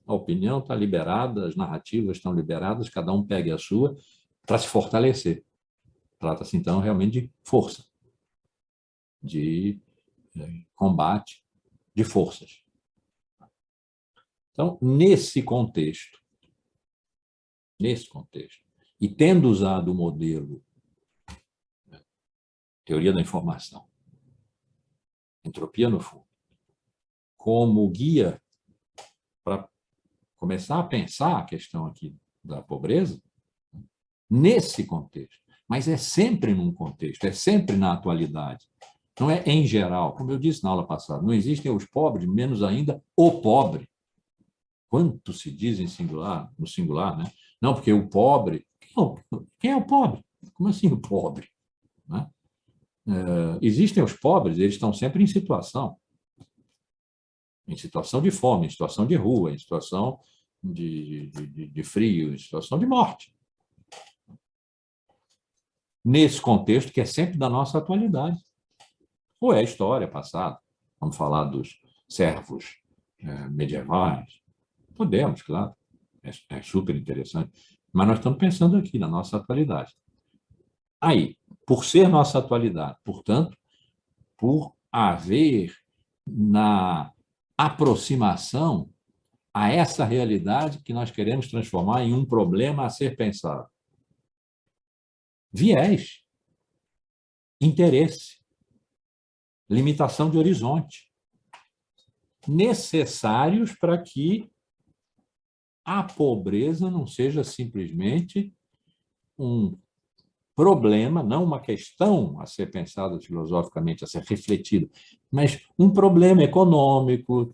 a opinião está liberada, as narrativas estão liberadas, cada um pegue a sua para se fortalecer. Trata-se, então, realmente de força, de combate de forças. Então, nesse contexto, e tendo usado o modelo teoria da informação, entropia no fundo, como guia para começar a pensar a questão aqui da pobreza, nesse contexto, mas é sempre num contexto, é sempre na atualidade, não é em geral. Como eu disse na aula passada, não existem os pobres, menos ainda o pobre. Quanto se diz em singular, no singular, né? Não, porque o pobre... Quem é o pobre? Como assim o pobre? Né? Existem os pobres, eles estão sempre em situação de fome, em situação de rua, em situação de frio, em situação de morte. Nesse contexto que é sempre da nossa atualidade. Ou é a história passada. Vamos falar dos servos medievais. Podemos, claro. É super interessante. Mas nós estamos pensando aqui na nossa atualidade. Aí, por ser nossa atualidade, portanto, por haver na aproximação a essa realidade que nós queremos transformar em um problema a ser pensado. Viés, interesse, limitação de horizonte, necessários para que a pobreza não seja simplesmente um problema, não uma questão a ser pensada filosoficamente, a ser refletida, mas um problema econômico,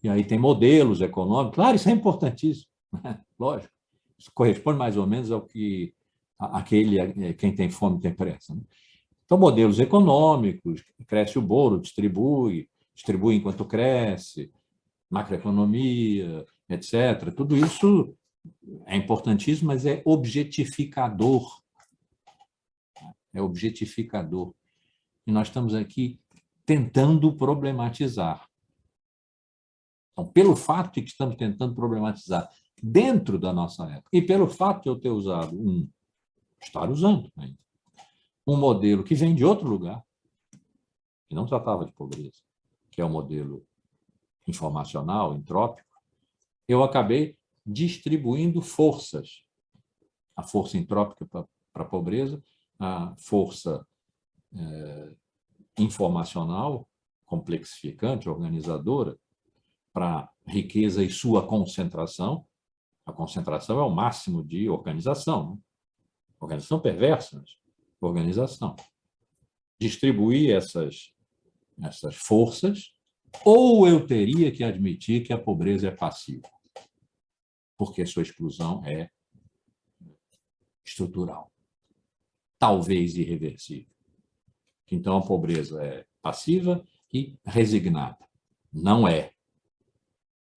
e aí tem modelos econômicos. Claro, isso é importantíssimo, né? Lógico. Isso corresponde mais ou menos ao que quem tem fome tem pressa, né? Então, modelos econômicos, cresce o bolo, distribui enquanto cresce, macroeconomia, etc. Tudo isso é importantíssimo, mas é objetificador. É objetificador. E nós estamos aqui tentando problematizar. Então, pelo fato de que estamos tentando problematizar dentro da nossa época, e pelo fato de eu ter usado estar usando ainda, um modelo que vem de outro lugar, que não tratava de pobreza, que é o modelo informacional, entrópico, eu acabei distribuindo forças. A força entrópica para a pobreza, a força informacional, complexificante, organizadora, para riqueza e sua concentração. A concentração é o máximo de organização, né? Organização perversa, mas organização. Distribuir essas forças, ou eu teria que admitir que a pobreza é passiva, porque sua exclusão é estrutural, talvez irreversível. Então, a pobreza é passiva e resignada. Não é.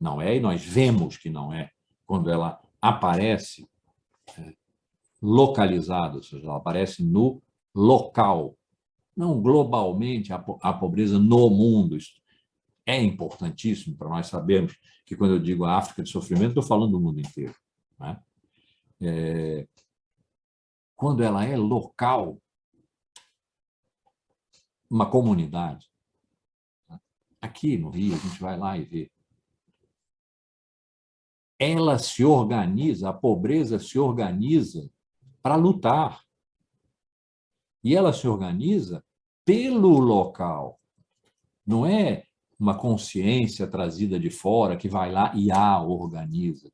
Não é, e nós vemos que não é, quando ela aparece localizada, ou seja, ela aparece no local, não globalmente a pobreza no mundo. é importantíssimo para nós sabermos que, quando eu digo a África de sofrimento, estou falando do mundo inteiro, né? Quando ela é local, uma comunidade, né? Aqui no Rio, a gente vai lá e vê. Ela se organiza, a pobreza se organiza para lutar. E ela se organiza pelo local. Não é uma consciência trazida de fora que vai lá e a organiza.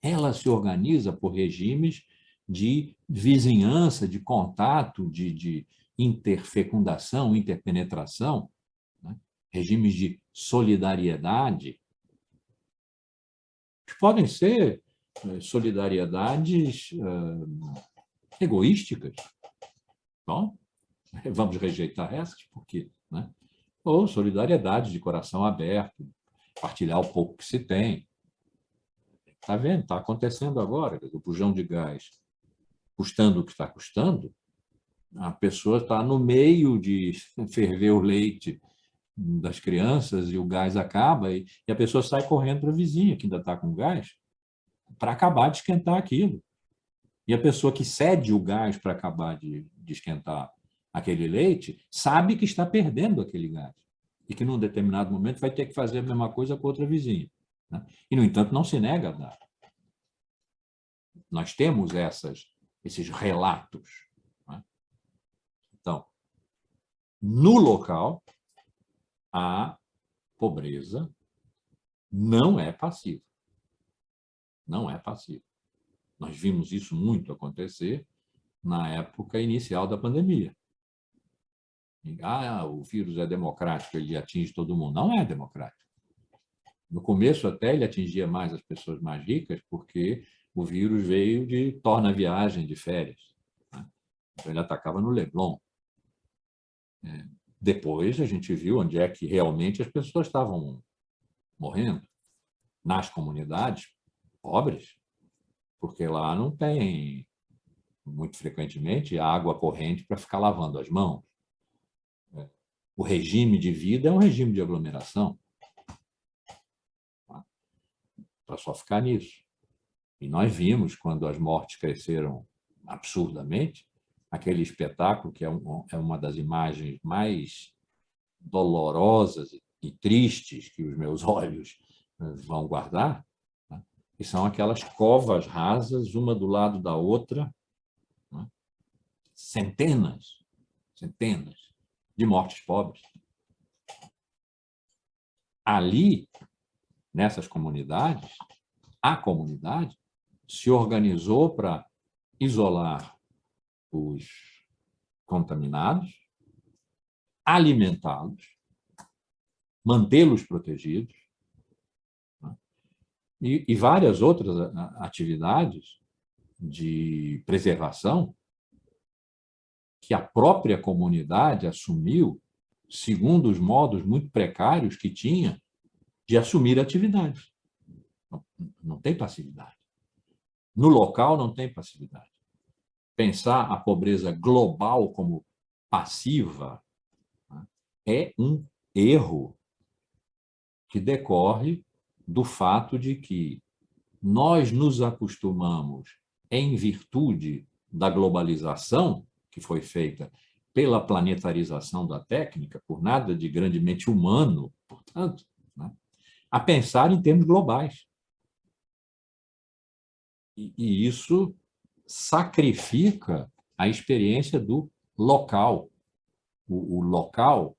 Ela se organiza por regimes de vizinhança, de contato, de interfecundação, interpenetração, né? Regimes de solidariedade, que podem ser solidariedades egoísticas. Bom, vamos rejeitar essas, por quê? Né? Ou solidariedade de coração aberto, partilhar o pouco que se tem. Está vendo? Está acontecendo agora. O bujão de gás custando o que está custando, a pessoa está no meio de ferver o leite das crianças e o gás acaba e a pessoa sai correndo para a vizinha que ainda está com gás para acabar de esquentar aquilo. E a pessoa que cede o gás para acabar de esquentar aquele leite sabe que está perdendo aquele gás e que, num determinado momento, vai ter que fazer a mesma coisa com outra vizinha, né? E, no entanto, não se nega a dar. Nós temos esses relatos, né? Então, no local, a pobreza não é passiva. Não é passiva. Nós vimos isso muito acontecer na época inicial da pandemia. O vírus é democrático, ele atinge todo mundo. Não é democrático. No começo, até, ele atingia mais as pessoas mais ricas, porque o vírus veio de torna-viagem de férias, né? Então, ele atacava no Leblon. Depois, a gente viu onde é que realmente as pessoas estavam morrendo. Nas comunidades pobres, porque lá não tem, muito frequentemente, água corrente para ficar lavando as mãos. O regime de vida é um regime de aglomeração, para só ficar nisso. E nós vimos, quando as mortes cresceram absurdamente, aquele espetáculo, que é uma das imagens mais dolorosas e tristes que os meus olhos vão guardar, né? Que são aquelas covas rasas, uma do lado da outra, né? Centenas de mortes pobres. Ali, nessas comunidades, a comunidade se organizou para isolar os contaminados, alimentá-los, mantê-los protegidos, né? E várias outras atividades de preservação que a própria comunidade assumiu segundo os modos muito precários que tinha de assumir atividades. Não tem passividade. No local, não tem passividade. Pensar a pobreza global como passiva, né, é um erro que decorre do fato de que nós nos acostumamos, em virtude da globalização que foi feita pela planetarização da técnica, por nada de grandemente humano, portanto, né, a pensar em termos globais. E isso sacrifica a experiência do local. O local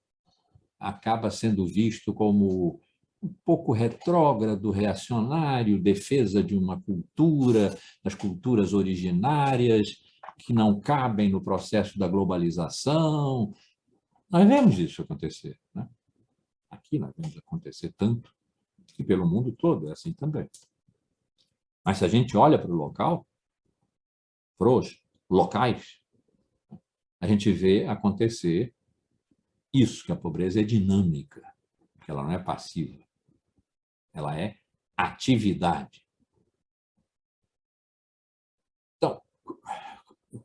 acaba sendo visto como um pouco retrógrado, reacionário, defesa de uma cultura, das culturas originárias, que não cabem no processo da globalização. Nós vemos isso acontecer, né? Aqui nós vemos acontecer tanto, que pelo mundo todo é assim também. Mas se a gente olha para o local, para os locais, a gente vê acontecer isso, que a pobreza é dinâmica, que ela não é passiva, ela é atividade. Então,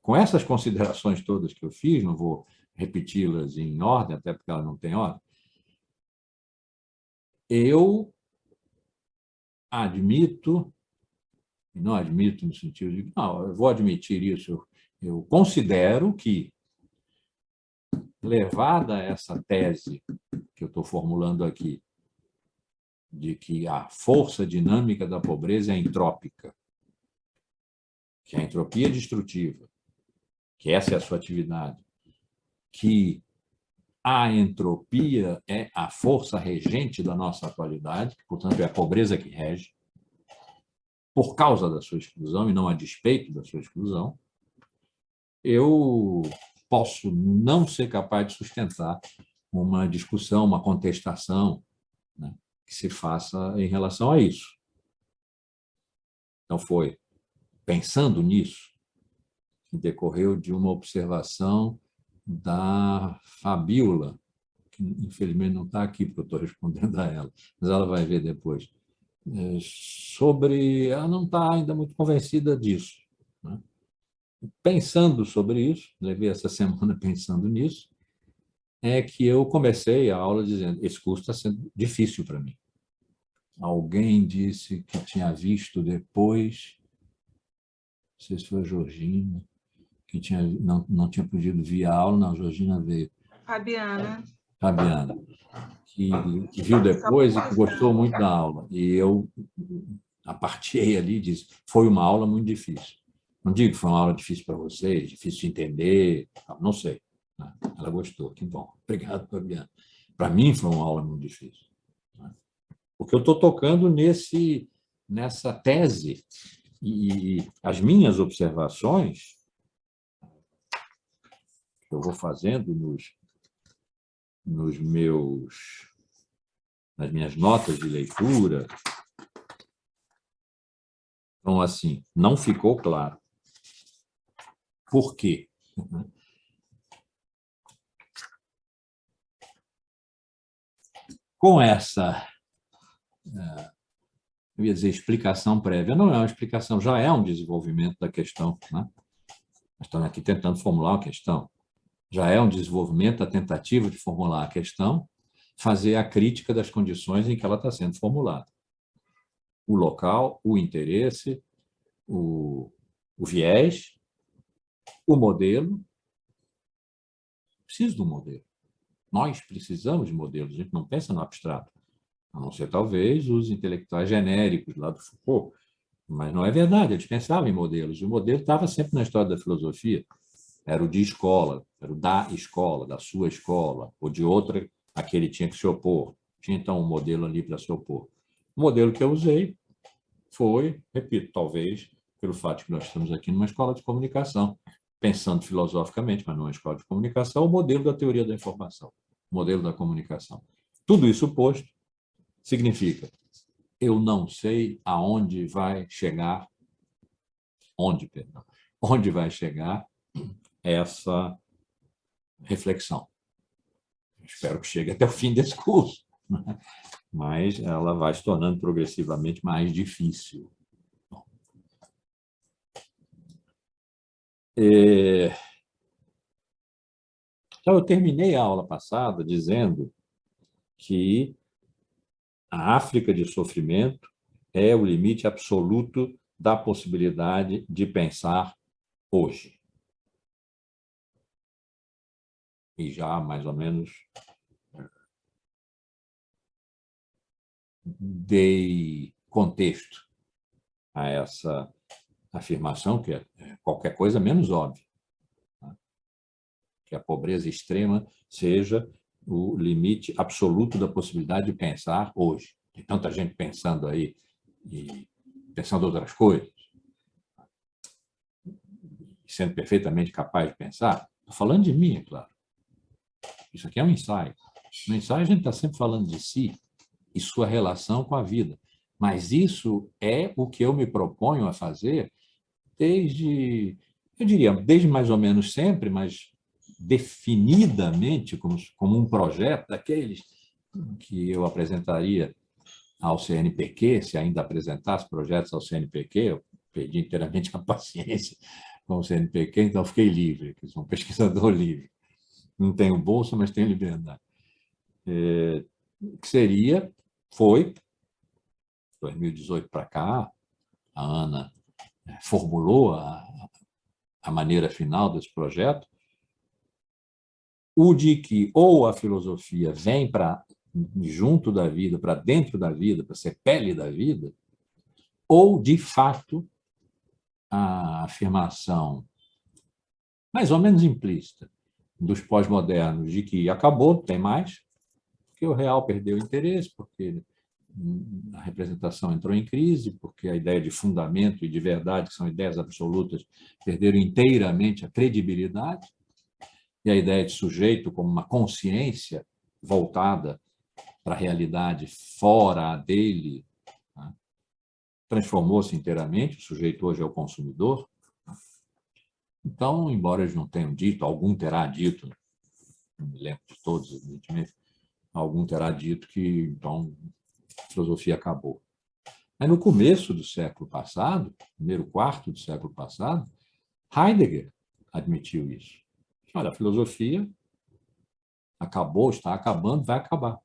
com essas considerações todas que eu fiz, não vou repeti-las em ordem, até porque ela não tem ordem, eu admito, não admito no sentido de, não, eu vou admitir isso, eu considero que, levada essa tese que eu estou formulando aqui, de que a força dinâmica da pobreza é entrópica, que a entropia é destrutiva, que essa é a sua atividade, que a entropia é a força regente da nossa atualidade, portanto, é a pobreza que rege, por causa da sua exclusão e não a despeito da sua exclusão, eu posso não ser capaz de sustentar uma discussão, uma contestação, né, que se faça em relação a isso. Então, foi pensando nisso que decorreu de uma observação da Fabiola, que infelizmente não está aqui, porque eu estou respondendo a ela, mas ela vai ver depois, sobre... Ela não está ainda muito convencida disso, né? Pensando sobre isso, levei essa semana pensando nisso, é que eu comecei a aula dizendo: esse curso está sendo difícil para mim. Alguém disse que tinha visto depois, não sei se foi a Georgina, que não tinha podido vir a aula, não, a Georgina veio. Fabiana. Fabiana, que viu depois e que gostou muito da aula. E eu apartei ali e disse: foi uma aula muito difícil. Não digo que foi uma aula difícil para vocês, difícil de entender, não sei. Ela gostou, que bom. Obrigado, Fabiana. Para mim foi uma aula muito difícil. Porque eu estou tocando nessa tese e as minhas observações que eu vou fazendo nas minhas notas de leitura. Então, assim, não ficou claro. Por quê? Com essa, eu ia dizer, explicação prévia, não é uma explicação, já é um desenvolvimento da questão, né? Nós estamos aqui tentando formular uma questão. Já é um desenvolvimento, a tentativa de formular a questão, fazer a crítica das condições em que ela está sendo formulada. O local, o interesse, o viés, o modelo. Preciso de um modelo. Nós precisamos de modelos, a gente não pensa no abstrato, a não ser talvez os intelectuais genéricos lá do Foucault, mas não é verdade, eles pensavam em modelos, e o modelo estava sempre na história da filosofia, era o de escola, era o da escola, da sua escola, ou de outra a que ele tinha que se opor. Tinha, então, um modelo ali para se opor. O modelo que eu usei foi, repito, talvez pelo fato de que nós estamos aqui numa escola de comunicação, pensando filosoficamente, mas numa escola de comunicação, o modelo da teoria da informação, o modelo da comunicação. Tudo isso posto significa: eu não sei aonde vai chegar, onde vai chegar essa reflexão. Espero que chegue até o fim desse curso, né? Mas ela vai se tornando progressivamente mais difícil. Então, eu terminei a aula passada dizendo que a África de sofrimento é o limite absoluto da possibilidade de pensar hoje. E já, mais ou menos, dei contexto a essa afirmação, que é qualquer coisa menos óbvia, né? Que a pobreza extrema seja o limite absoluto da possibilidade de pensar hoje. Tem tanta gente pensando aí e pensando outras coisas, sendo perfeitamente capaz de pensar. Estou falando de mim, é claro. Isso aqui é um ensaio. No ensaio, a gente está sempre falando de si e sua relação com a vida. Mas isso é o que eu me proponho a fazer desde, eu diria, desde mais ou menos sempre, mas definidamente como um projeto daqueles que eu apresentaria ao CNPq, se ainda apresentasse projetos ao CNPq. Eu perdi inteiramente a paciência com o CNPq, então fiquei livre, que sou um pesquisador livre. Não tenho bolsa, mas tenho liberdade. Que seria Foi, 2018 para cá, a Ana formulou a maneira final desse projeto, o de que ou a filosofia vem para junto da vida, para dentro da vida, para ser pele da vida, ou, de fato, a afirmação mais ou menos implícita dos pós-modernos de que acabou, não tem mais, porque o real perdeu o interesse, porque a representação entrou em crise, porque a ideia de fundamento e de verdade, que são ideias absolutas, perderam inteiramente a credibilidade, e a ideia de sujeito como uma consciência voltada para a realidade fora dele, né, transformou-se inteiramente, o sujeito hoje é o consumidor. Então, embora eles não tenham dito, algum terá dito, não me lembro de todos, evidentemente, algum terá dito que, então, a filosofia acabou. Mas no começo do século passado, primeiro quarto do século passado, Heidegger admitiu isso. Olha, a filosofia acabou, está acabando, vai acabar.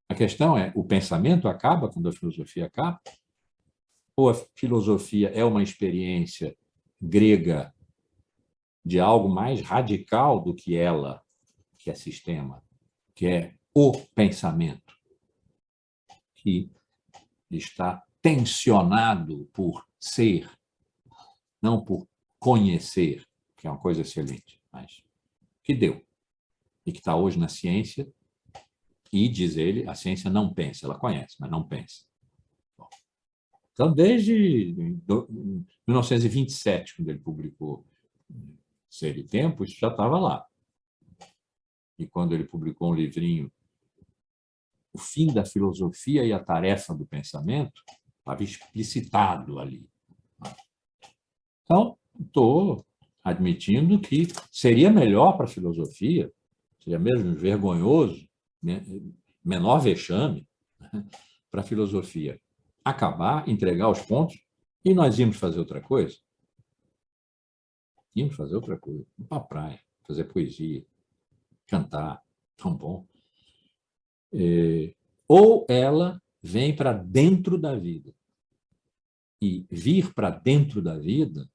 A questão é, o pensamento acaba quando a filosofia acaba? Ou a filosofia é uma experiência grega de algo mais radical do que ela, que é sistema, que é o pensamento, que está tensionado por ser, não por conhecer, que é uma coisa excelente, mas que deu, e que está hoje na ciência, e, diz ele, a ciência não pensa, ela conhece, mas não pensa. Bom, então, desde 1927, quando ele publicou Ser e Tempo, isso já estava lá. E quando ele publicou um livrinho, O Fim da Filosofia e a Tarefa do Pensamento, estava explicitado ali. Então, estou admitindo que seria melhor para a filosofia, seria mesmo vergonhoso, menor vexame, para a filosofia acabar, entregar os pontos, e nós íamos fazer outra coisa. Íamos fazer outra coisa, ir para a praia, fazer poesia, cantar, tão bom. Ou ela vem para dentro da vida. E vir para dentro da vida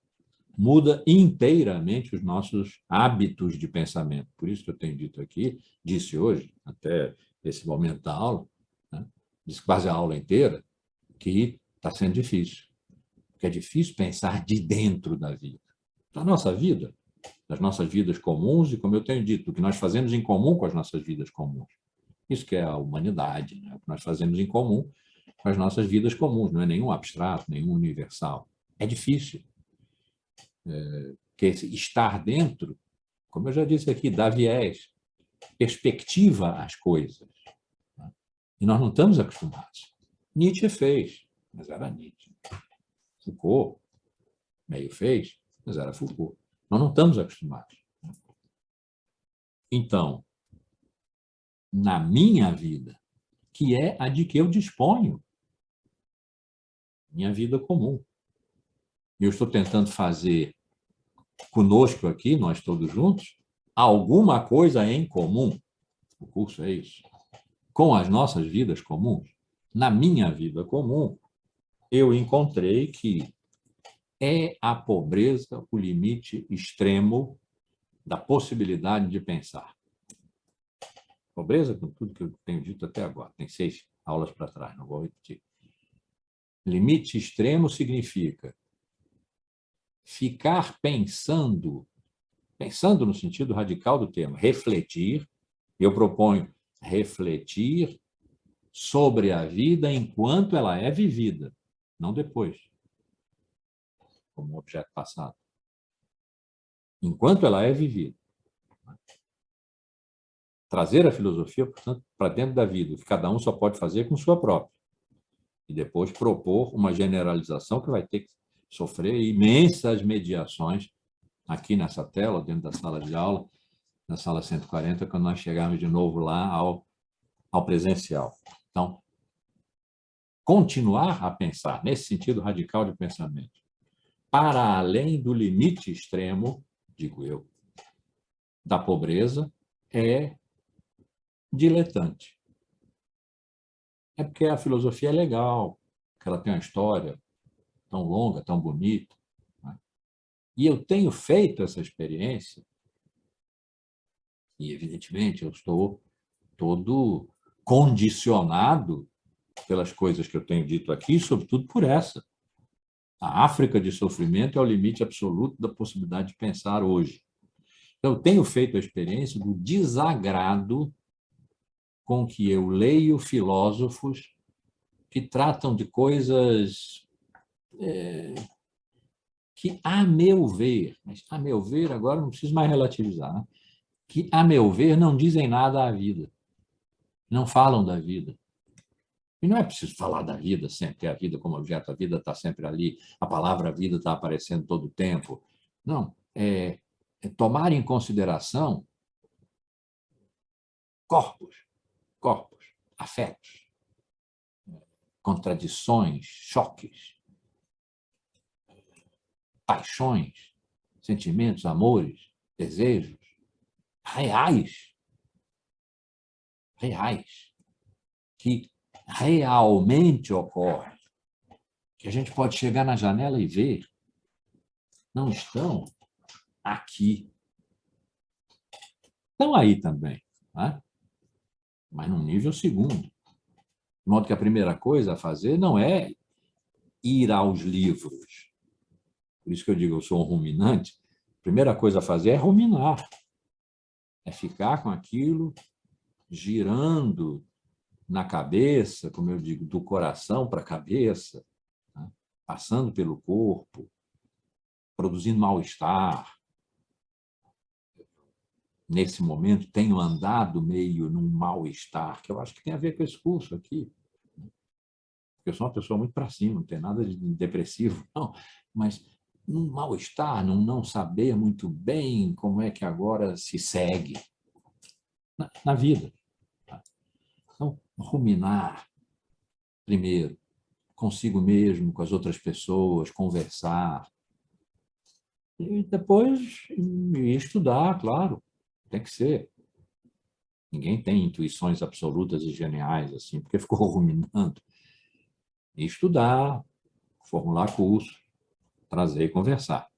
muda inteiramente os nossos hábitos de pensamento. Por isso que eu tenho dito aqui, disse hoje, até esse momento da aula, né, disse quase a aula inteira, que está sendo difícil. Porque é difícil pensar de dentro da vida. Da nossa vida, das nossas vidas comuns, e como eu tenho dito, o que nós fazemos em comum com as nossas vidas comuns. Isso que é a humanidade, né? O que nós fazemos em comum com as nossas vidas comuns, não é nenhum abstrato, nenhum universal. É difícil. Porque estar dentro, como eu já disse aqui, dá viés, perspectiva às coisas. Né? E nós não estamos acostumados. Nietzsche fez, mas era Nietzsche. Foucault meio fez, mas era Foucault. Nós não estamos acostumados. Então, na minha vida, que é a de que eu disponho, minha vida comum, eu estou tentando fazer conosco aqui, nós todos juntos, alguma coisa em comum. O curso é isso. Com as nossas vidas comuns. Na minha vida comum, eu encontrei que é a pobreza o limite extremo da possibilidade de pensar. Pobreza, com tudo que eu tenho dito até agora, tem 6 aulas para trás, não vou repetir. Limite extremo significa ficar pensando no sentido radical do termo, refletir. Eu proponho refletir sobre a vida enquanto ela é vivida, não depois, como objeto passado. Enquanto ela é vivida. Trazer a filosofia, portanto, para dentro da vida, que cada um só pode fazer com sua própria. E depois propor uma generalização que vai ter que sofrer imensas mediações aqui nessa tela, dentro da sala de aula, na sala 140, quando nós chegarmos de novo lá ao presencial. Então, continuar a pensar, nesse sentido radical de pensamento, para além do limite extremo, digo eu, da pobreza, é diletante. É porque a filosofia é legal, que ela tem uma história tão longa, tão bonita, né? E eu tenho feito essa experiência, e evidentemente eu estou todo condicionado pelas coisas que eu tenho dito aqui, sobretudo por essa. A África de sofrimento é o limite absoluto da possibilidade de pensar hoje. Então, eu tenho feito a experiência do desagrado com que eu leio filósofos que tratam de coisas que, a meu ver, mas a meu ver, agora não preciso mais relativizar, né? Que, a meu ver, não dizem nada à vida, não falam da vida. E não é preciso falar da vida sempre, que a vida como objeto, a vida está sempre ali, a palavra vida está aparecendo todo o tempo. Não, é tomar em consideração corpos, afetos, contradições, choques, paixões, sentimentos, amores, desejos reais, reais, que realmente ocorrem, que a gente pode chegar na janela e ver, não estão aqui. Estão aí também, né? Mas num nível segundo. De modo que a primeira coisa a fazer não é ir aos livros. Por isso que eu digo, eu sou um ruminante. A primeira coisa a fazer é ruminar. É ficar com aquilo girando na cabeça, como eu digo, do coração para a cabeça, né? Passando pelo corpo, produzindo mal-estar. Nesse momento, tenho andado meio num mal-estar, que eu acho que tem a ver com esse curso aqui. Eu sou uma pessoa muito para cima, não tem nada de depressivo, não, mas num mal-estar, num não saber muito bem como é que agora se segue na vida. Então, ruminar primeiro, consigo mesmo, com as outras pessoas, conversar. E depois estudar, claro, tem que ser. Ninguém tem intuições absolutas e geniais assim, porque ficou ruminando. E estudar, formular curso, trazer e conversar.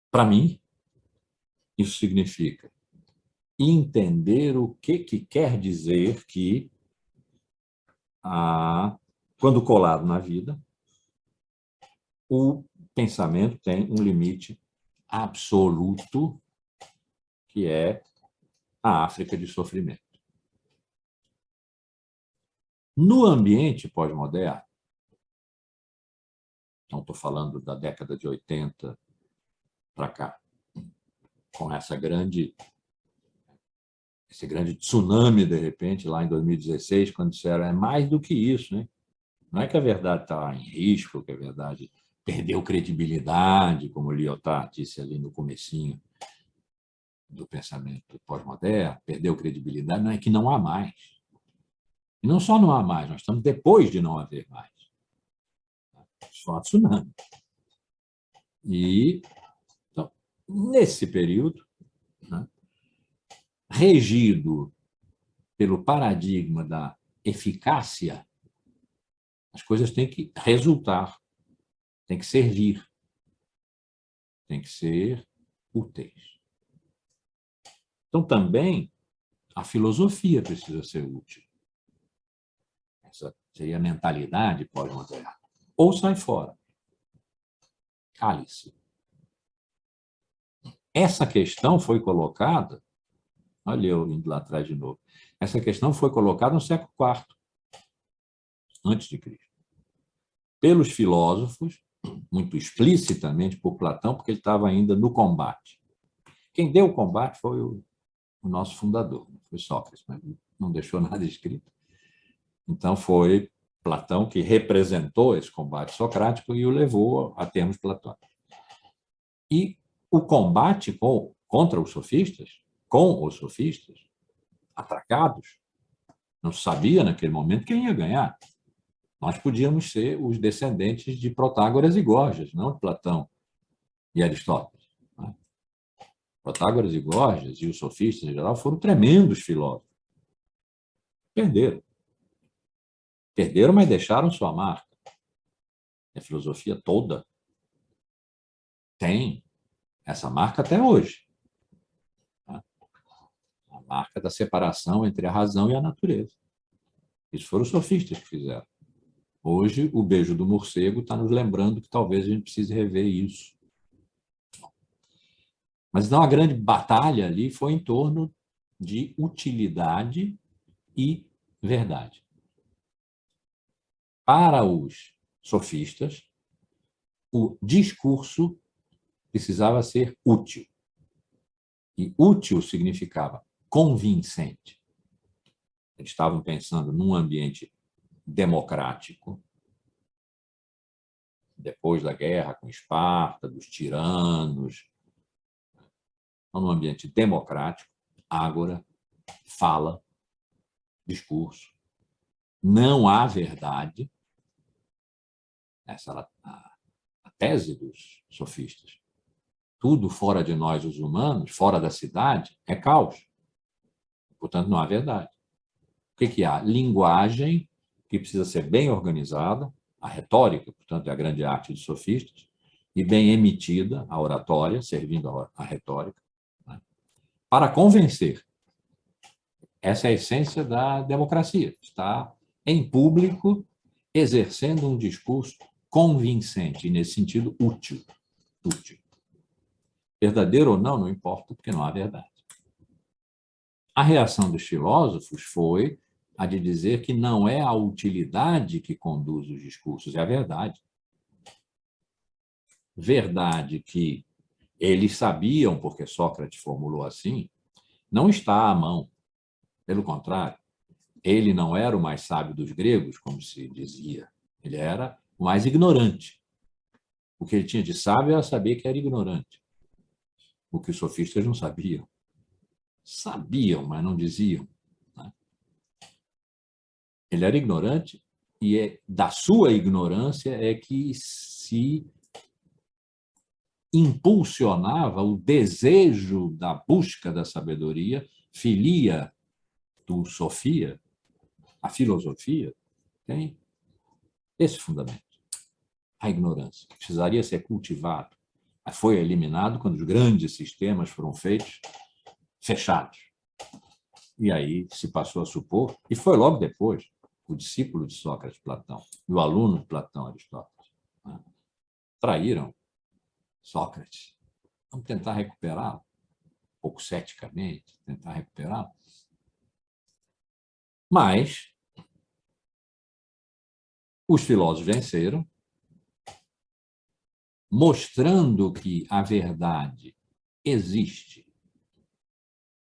Para mim, isso significa entender o que quer dizer que, quando colado na vida, o pensamento tem um limite absoluto, que é a África de sofrimento. No ambiente pós-moderno, não estou falando da década de 80 para cá, com esse grande tsunami, de repente, lá em 2016, quando disseram é mais do que isso, né? Não é que a verdade está em risco, que a verdade perdeu credibilidade, como o Lyotard disse ali no comecinho do pensamento pós-moderno, perdeu credibilidade, não é que não há mais. E não só não há mais, nós estamos depois de não haver mais. Só tsunami. E, então, nesse período, né, regido pelo paradigma da eficácia, as coisas têm que resultar, têm que servir, têm que ser úteis. Então, também, a filosofia precisa ser útil. Essa seria a mentalidade pós-moderna. Ou sai fora. Cale-se. Essa questão foi colocada, olha eu indo lá atrás de novo, essa questão foi colocada no século IV, antes de Cristo, pelos filósofos, muito explicitamente por Platão, porque ele estava ainda no combate. Quem deu o combate foi o nosso fundador, foi Sócrates, mas não deixou nada escrito. Então, foi Platão que representou esse combate socrático e o levou a termos platônicos. E o combate contra os sofistas, com os sofistas, atracados, não se sabia naquele momento quem ia ganhar. Nós podíamos ser os descendentes de Protágoras e Gorgias, não de Platão e Aristóteles. Protágoras e Gorgias e os sofistas em geral foram tremendos filósofos. Perderam. Perderam, mas deixaram sua marca. A filosofia toda tem essa marca até hoje. Tá? A marca da separação entre a razão e a natureza. Isso foram os sofistas que fizeram. Hoje, o beijo do morcego está nos lembrando que talvez a gente precise rever isso. Mas então a grande batalha ali foi em torno de utilidade e verdade. Para os sofistas, o discurso precisava ser útil. E útil significava convincente. Eles estavam pensando num ambiente democrático, depois da guerra com Esparta, dos tiranos, num ambiente democrático, ágora, fala, discurso. Não há verdade. Essa era a tese dos sofistas. Tudo fora de nós, os humanos, fora da cidade, é caos. Portanto, não há verdade. O que há? Linguagem que precisa ser bem organizada, a retórica, portanto, é a grande arte dos sofistas, e bem emitida, a oratória, servindo a retórica, né, para convencer. Essa é a essência da democracia. Está em público, exercendo um discurso convincente, e, nesse sentido, útil. Útil. Verdadeiro ou não, não importa, porque não há verdade. A reação dos filósofos foi a de dizer que não é a utilidade que conduz os discursos, é a verdade. Verdade que eles sabiam, porque Sócrates formulou assim, não está à mão. Pelo contrário, ele não era o mais sábio dos gregos, como se dizia. Ele era o mais ignorante. O que ele tinha de sábio era saber que era ignorante. O que os sofistas não sabiam. Sabiam, mas não diziam. Ele era ignorante e da sua ignorância é que se impulsionava o desejo da busca da sabedoria, filia do sofia, a filosofia, tem esse fundamento. A ignorância, que precisaria ser cultivado. Foi eliminado quando os grandes sistemas foram feitos, fechados. E aí se passou a supor, e foi logo depois, o discípulo de Sócrates, Platão, e o aluno de Platão, Aristóteles, né, traíram Sócrates. Vamos tentar recuperá-lo, um pouco ceticamente, tentar recuperá-lo. Mas os filósofos venceram, mostrando que a verdade existe,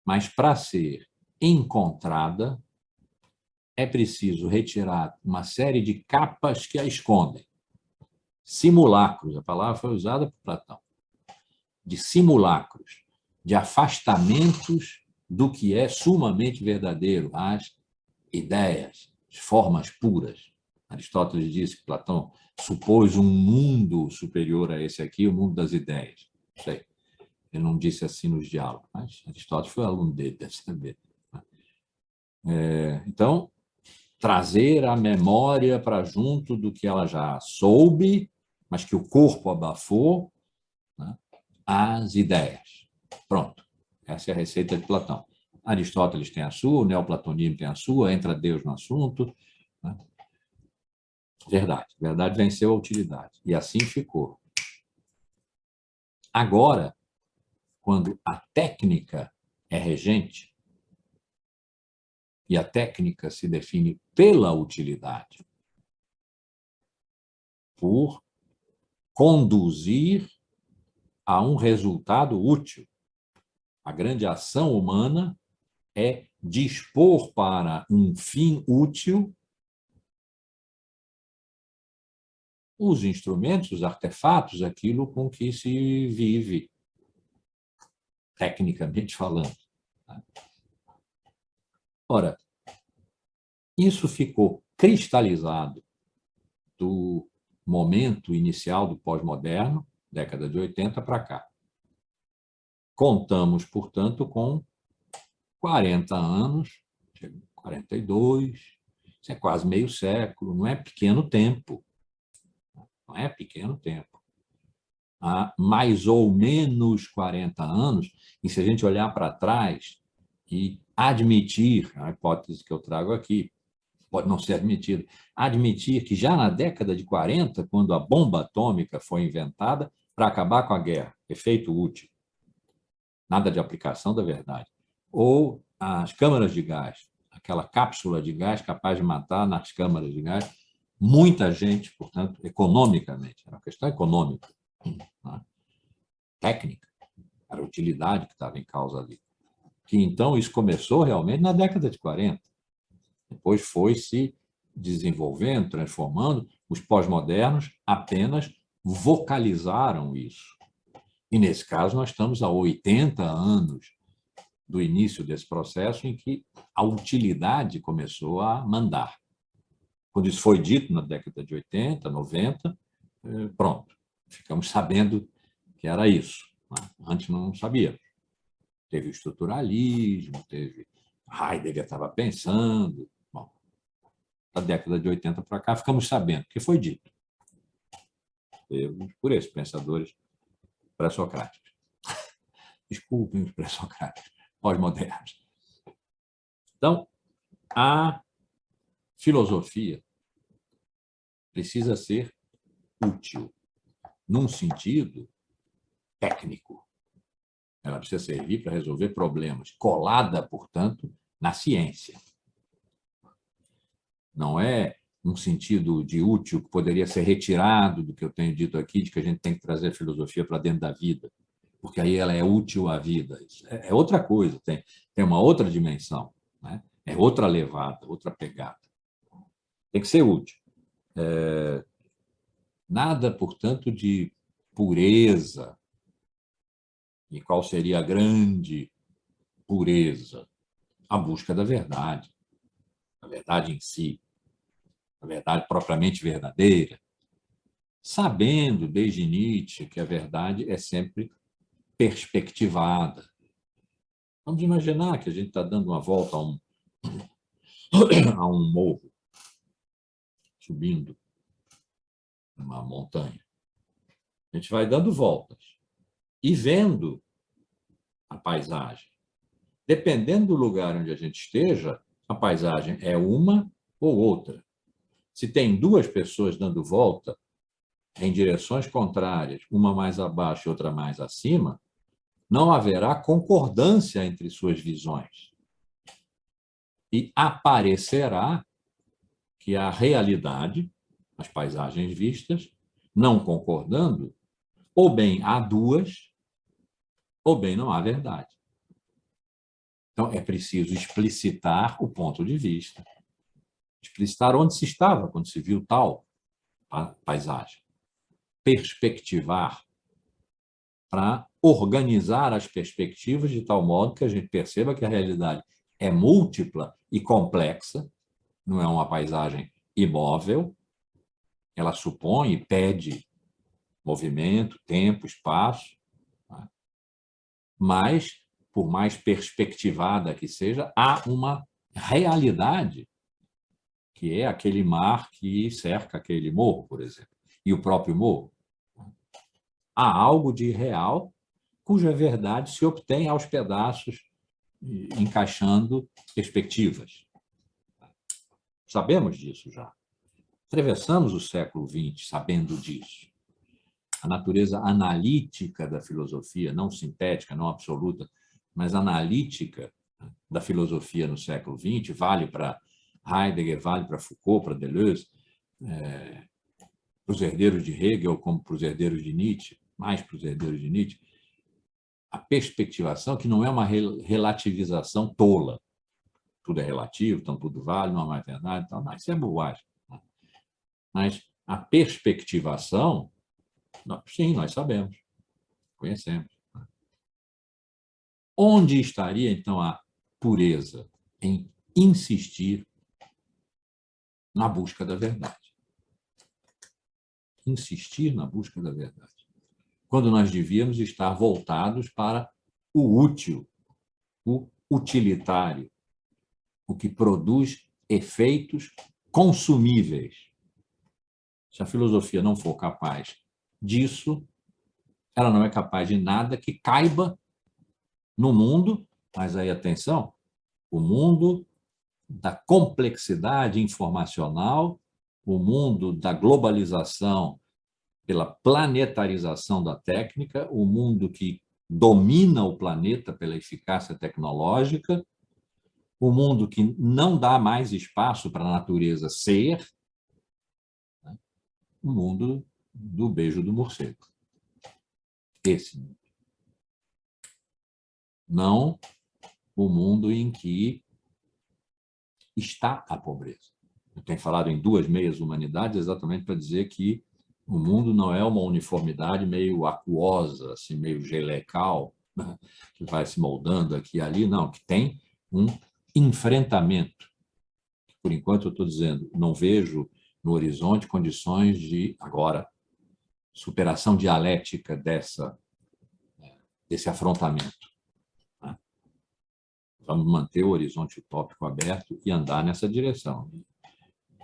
mas para ser encontrada é preciso retirar uma série de capas que a escondem. Simulacros, a palavra foi usada por Platão, de simulacros, de afastamentos do que é sumamente verdadeiro, as ideias, as formas puras. Aristóteles disse que Platão supôs um mundo superior a esse aqui, o mundo das ideias. Não sei. Ele não disse assim nos diálogos, mas Aristóteles foi aluno dele, deve saber. Então, trazer a memória para junto do que ela já soube, mas que o corpo abafou, né, as ideias. Pronto. Essa é a receita de Platão. Aristóteles tem a sua, o neoplatonismo tem a sua, entra Deus no assunto. Né? Verdade. Verdade venceu a utilidade. E assim ficou. Agora, quando a técnica é regente, e a técnica se define pela utilidade, por conduzir a um resultado útil. A grande ação humana é dispor para um fim útil os instrumentos, os artefatos, aquilo com que se vive, tecnicamente falando. Ora, isso ficou cristalizado do momento inicial do pós-moderno, década de 80 para cá. Contamos, portanto, com 40 anos, 42, isso é quase meio século, não é pequeno tempo. Não é pequeno tempo. Há mais ou menos 40 anos, e se a gente olhar para trás e admitir, a hipótese que eu trago aqui, pode não ser admitida, admitir que já na década de 40, quando a bomba atômica foi inventada para acabar com a guerra, efeito útil, nada de aplicação da verdade, ou as câmaras de gás, aquela cápsula de gás capaz de matar nas câmaras de gás muita gente, portanto, economicamente, era uma questão econômica, né? Técnica, era a utilidade que estava em causa ali. Que então isso começou realmente na década de 40. Depois foi se desenvolvendo, transformando. Os pós-modernos apenas vocalizaram isso. E, nesse caso, nós estamos há 80 anos do início desse processo em que a utilidade começou a mandar. Quando isso foi dito na década de 80, 90, pronto, ficamos sabendo que era isso. Antes não sabíamos. Teve o estruturalismo, teve Heidegger estava pensando. Bom, da década de 80 para cá, ficamos sabendo que foi dito por esses pensadores pré-socráticos. Desculpem os pré-socráticos, pós-modernos. Então, a filosofia precisa ser útil, num sentido técnico. Ela precisa servir para resolver problemas, colada, portanto, na ciência. Não é um sentido de útil que poderia ser retirado do que eu tenho dito aqui, de que a gente tem que trazer a filosofia para dentro da vida, porque aí ela é útil à vida. É outra coisa, tem uma outra dimensão, né? É outra levada, outra pegada. Tem que ser útil. Nada, portanto, de pureza. E qual seria a grande pureza? A busca da verdade, a verdade em si, a verdade propriamente verdadeira, sabendo desde Nietzsche que a verdade é sempre perspectivada. Vamos imaginar que a gente está dando uma volta a um morro, subindo uma montanha. A gente vai dando voltas e vendo a paisagem. Dependendo do lugar onde a gente esteja, a paisagem é uma ou outra. Se tem duas pessoas dando volta em direções contrárias, uma mais abaixo e outra mais acima, não haverá concordância entre suas visões. E aparecerá que a realidade, as paisagens vistas, não concordando, ou bem há duas, ou bem não há verdade. Então, é preciso explicitar o ponto de vista, explicitar onde se estava quando se viu tal paisagem, perspectivar para organizar as perspectivas de tal modo que a gente perceba que a realidade é múltipla e complexa, não é uma paisagem imóvel, ela supõe e pede movimento, tempo, espaço, né? Mas, por mais perspectivada que seja, há uma realidade, que é aquele mar que cerca aquele morro, por exemplo, e o próprio morro. Há algo de real cuja verdade se obtém aos pedaços, encaixando perspectivas. Sabemos disso já. Atravessamos o século XX sabendo disso. A natureza analítica da filosofia, não sintética, não absoluta, mas analítica da filosofia no século XX, vale para Heidegger, vale para Foucault, para Deleuze, para os herdeiros de Hegel, como para os herdeiros de Nietzsche, mais para os herdeiros de Nietzsche, a perspectivação, que não é uma relativização tola. Tudo é relativo, então tudo vale, não há mais verdade, então, não, isso é bobagem. Mas a perspectivação, sim, nós sabemos, conhecemos. Onde estaria, então, a pureza? Em insistir na busca da verdade. Insistir na busca da verdade. Quando nós devíamos estar voltados para o útil, o utilitário, o que produz efeitos consumíveis. Se a filosofia não for capaz disso, ela não é capaz de nada que caiba no mundo, mas aí, atenção, o mundo da complexidade informacional, o mundo da globalização pela planetarização da técnica, o mundo que domina o planeta pela eficácia tecnológica, o mundo que não dá mais espaço para a natureza ser, né? O mundo do beijo do morcego. Esse mundo. Não o mundo em que está a pobreza. Eu tenho falado em duas meias humanidades exatamente para dizer que o mundo não é uma uniformidade meio aquosa, assim, meio gelecal, né, que vai se moldando aqui e ali, não, que tem um enfrentamento. Por enquanto, eu estou dizendo, não vejo no horizonte condições de, agora, superação dialética desse afrontamento. Né? Vamos manter o horizonte utópico aberto e andar nessa direção.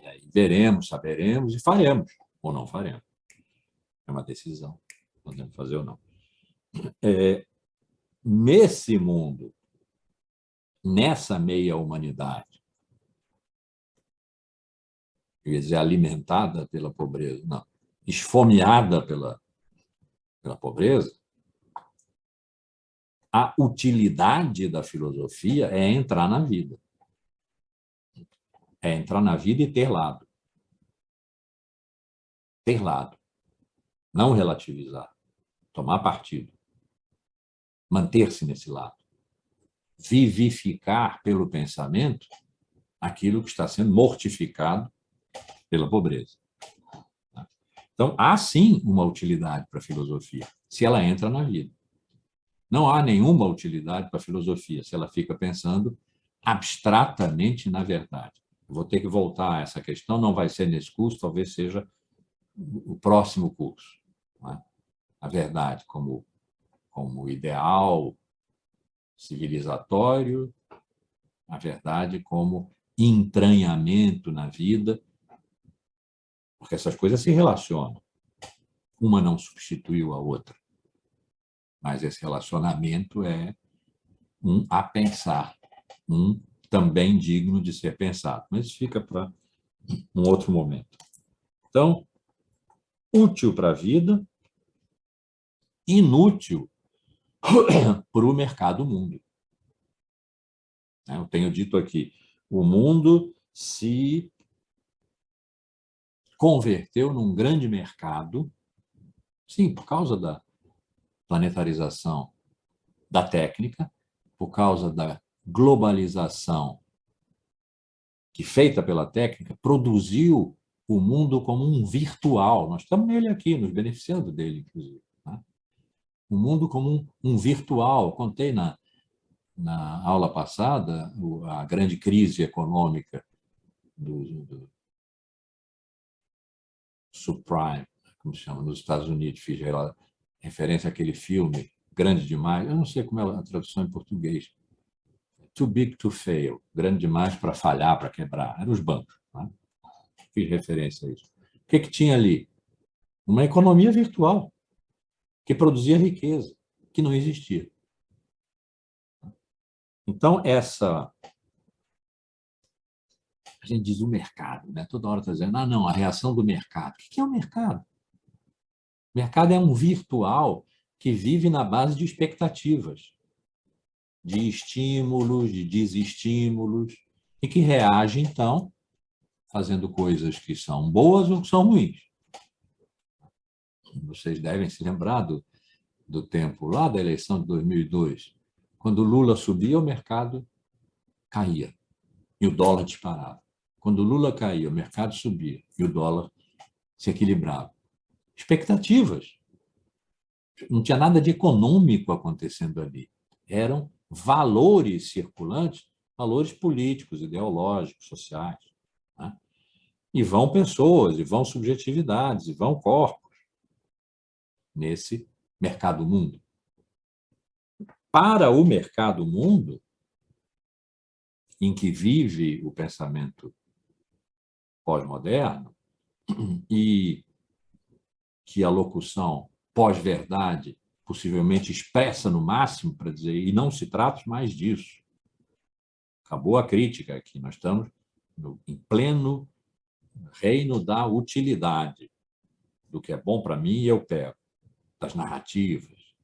E aí veremos, saberemos e faremos, ou não faremos. É uma decisão, podemos fazer ou não. Nesse mundo, nessa meia humanidade, quer dizer, alimentada pela pobreza, não, esfomeada pela pobreza, a utilidade da filosofia é entrar na vida. É entrar na vida e ter lado. Ter lado. Não relativizar. Tomar partido. Manter-se nesse lado. Vivificar pelo pensamento aquilo que está sendo mortificado pela pobreza. Então, há sim uma utilidade para a filosofia, se ela entra na vida. Não há nenhuma utilidade para a filosofia, se ela fica pensando abstratamente na verdade. Vou ter que voltar a essa questão, não vai ser nesse curso, talvez seja o próximo curso. Não é? A verdade como ideal civilizatório, a verdade como entranhamento na vida, porque essas coisas se relacionam. Uma não substituiu a outra, mas esse relacionamento é um a pensar, um também digno de ser pensado. Mas isso fica para um outro momento. Então, útil para a vida, inútil para o mercado mundo. Eu tenho dito aqui, o mundo se converteu num grande mercado, sim, por causa da planetarização da técnica, por causa da globalização que, feita pela técnica, produziu o mundo como um virtual. Nós estamos nele aqui, nos beneficiando dele, inclusive. Né? O mundo como um virtual. Contei na aula passada a grande crise econômica do subprime, como se chama, nos Estados Unidos. Fiz referência àquele filme, Grande Demais. Eu não sei como é a tradução em português. Too big to fail. Grande demais para falhar, para quebrar. Eram os bancos. Né? Fiz referência a isso. O que tinha ali? Uma economia virtual que produzia riqueza, que não existia. Então, a gente diz o mercado, né? Toda hora está dizendo, não, a reação do mercado. O que é o mercado? O mercado é um virtual que vive na base de expectativas, de estímulos, de desestímulos, e que reage, então, fazendo coisas que são boas ou que são ruins. Vocês devem se lembrar do tempo lá da eleição de 2002, quando Lula subia, o mercado caía e o dólar disparava. Quando Lula caía, o mercado subia e o dólar se equilibrava. Expectativas. Não tinha nada de econômico acontecendo ali. Eram valores circulantes, valores políticos, ideológicos, sociais. Né? E vão pessoas, e vão subjetividades, e vão corpos nesse mercado mundo. Para o mercado mundo, em que vive o pensamento pós-moderno e que a locução pós-verdade possivelmente expressa no máximo para dizer, e não se trata mais disso. Acabou a crítica aqui, nós estamos em pleno reino da utilidade, do que é bom para mim e eu pego, das narrativas,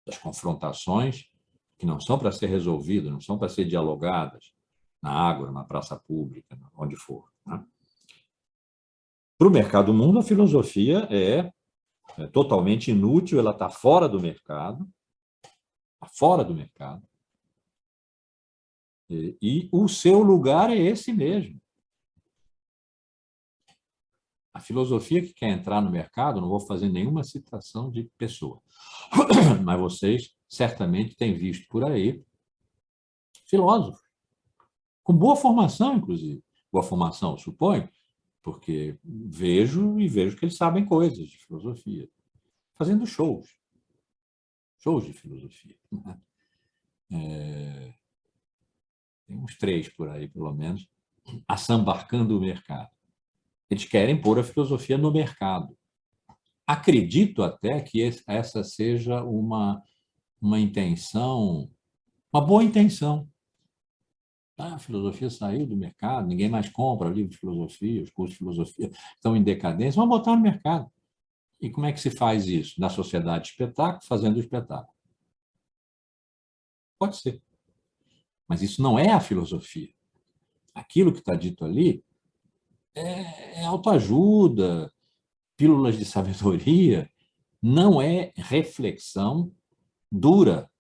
das confrontações que não são para ser resolvidas, não são para ser dialogadas na água, na praça pública, onde for. Né? Para o mercado mundo, a filosofia é totalmente inútil, ela está fora do mercado, está fora do mercado, e o seu lugar é esse mesmo. A filosofia que quer entrar no mercado, não vou fazer nenhuma citação de pessoa, mas vocês certamente têm visto por aí filósofos, com boa formação, inclusive. Boa formação, suponho, porque vejo que eles sabem coisas de filosofia, fazendo shows de filosofia. Tem uns 3 por aí, pelo menos, assambarcando o mercado. Eles querem pôr a filosofia no mercado. Acredito até que essa seja uma intenção, uma boa intenção. A filosofia saiu do mercado, ninguém mais compra livro de filosofia, os cursos de filosofia estão em decadência, vamos botar no mercado. E como é que se faz isso? Na sociedade de espetáculo, fazendo o espetáculo. Pode ser. Mas isso não é a filosofia. Aquilo que está dito ali é autoajuda, pílulas de sabedoria, não é reflexão dura,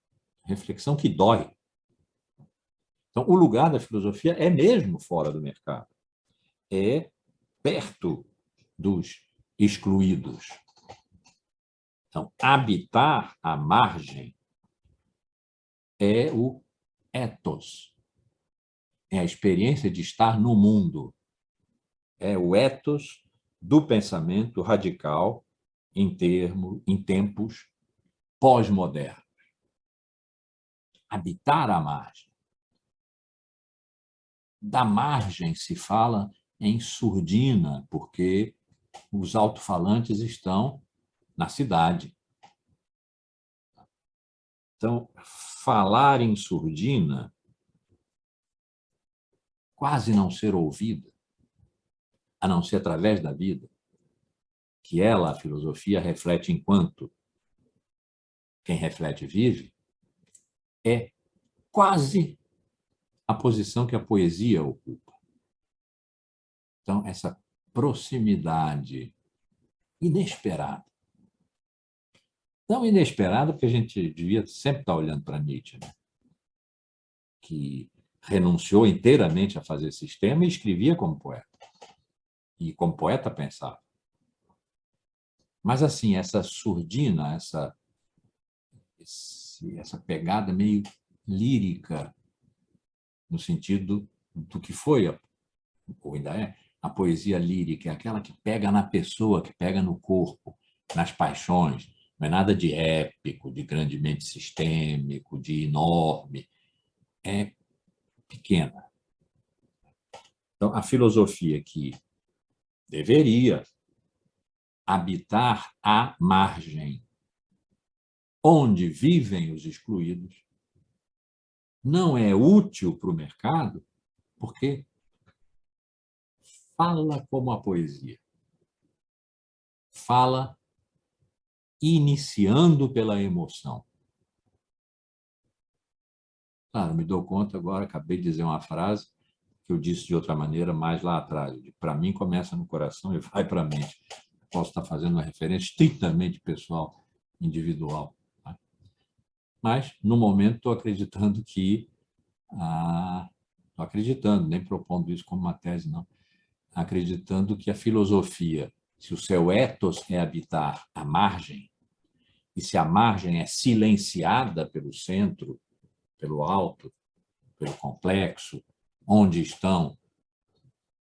reflexão que dói. Então, o lugar da filosofia é mesmo fora do mercado, é perto dos excluídos. Então, habitar à margem é o ethos, é a experiência de estar no mundo, é o ethos do pensamento radical em tempos pós-modernos. Habitar à margem. Da margem se fala em surdina, porque os alto-falantes estão na cidade. Então, falar em surdina, quase não ser ouvida, a não ser através da vida, que ela, a filosofia, reflete enquanto quem reflete vive, é quase a posição que a poesia ocupa. Então, essa proximidade inesperada. Não inesperada, porque a gente devia sempre estar olhando para Nietzsche, né? Que renunciou inteiramente a fazer sistema e escrevia como poeta. E como poeta pensava. Mas, assim, essa surdina, essa pegada meio lírica, no sentido do que foi, ou ainda é, a poesia lírica, é aquela que pega na pessoa, que pega no corpo, nas paixões. Não é nada de épico, de grandemente sistêmico, de enorme. É pequena. Então, a filosofia que deveria habitar à margem, onde vivem os excluídos, não é útil para o mercado, porque fala como a poesia. Fala iniciando pela emoção. Claro, me dou conta agora, acabei de dizer uma frase que eu disse de outra maneira mais lá atrás. Para mim, começa no coração e vai para a mente. Posso estar fazendo uma referência estritamente pessoal, individual. Tá? Mas, no momento, estou acreditando que... Estou acreditando, nem propondo isso como uma tese, não. Acreditando que a filosofia, se o seu ethos é habitar à margem, e se a margem é silenciada pelo centro, pelo alto, pelo complexo, onde estão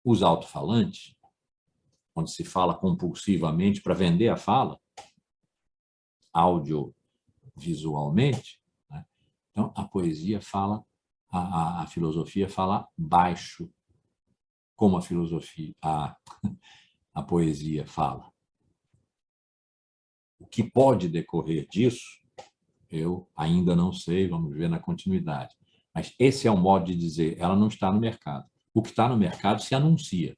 os alto-falantes, onde se fala compulsivamente para vender a fala, audiovisualmente, né? Então, a poesia fala a filosofia fala baixo, como a poesia fala. O que pode decorrer disso, eu ainda não sei, vamos ver na continuidade. Mas esse é o modo de dizer, ela não está no mercado. O que está no mercado se anuncia.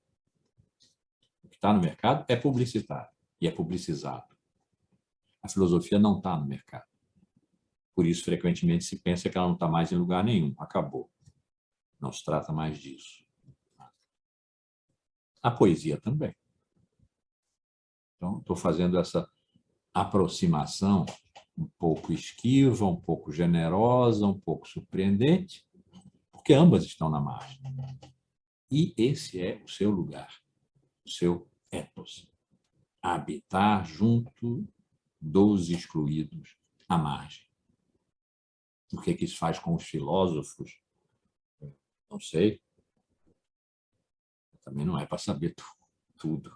O que está no mercado é publicitário e é publicizado. A filosofia não está no mercado. Por isso, frequentemente, se pensa que ela não está mais em lugar nenhum. Acabou. Não se trata mais disso. A poesia também. Então, estou fazendo essa aproximação um pouco esquiva, um pouco generosa, um pouco surpreendente, porque ambas estão na margem. E esse é o seu lugar, o seu ethos. Habitar junto dos excluídos à margem. O que isso faz com os filósofos? Não sei. Também não é para saber tudo.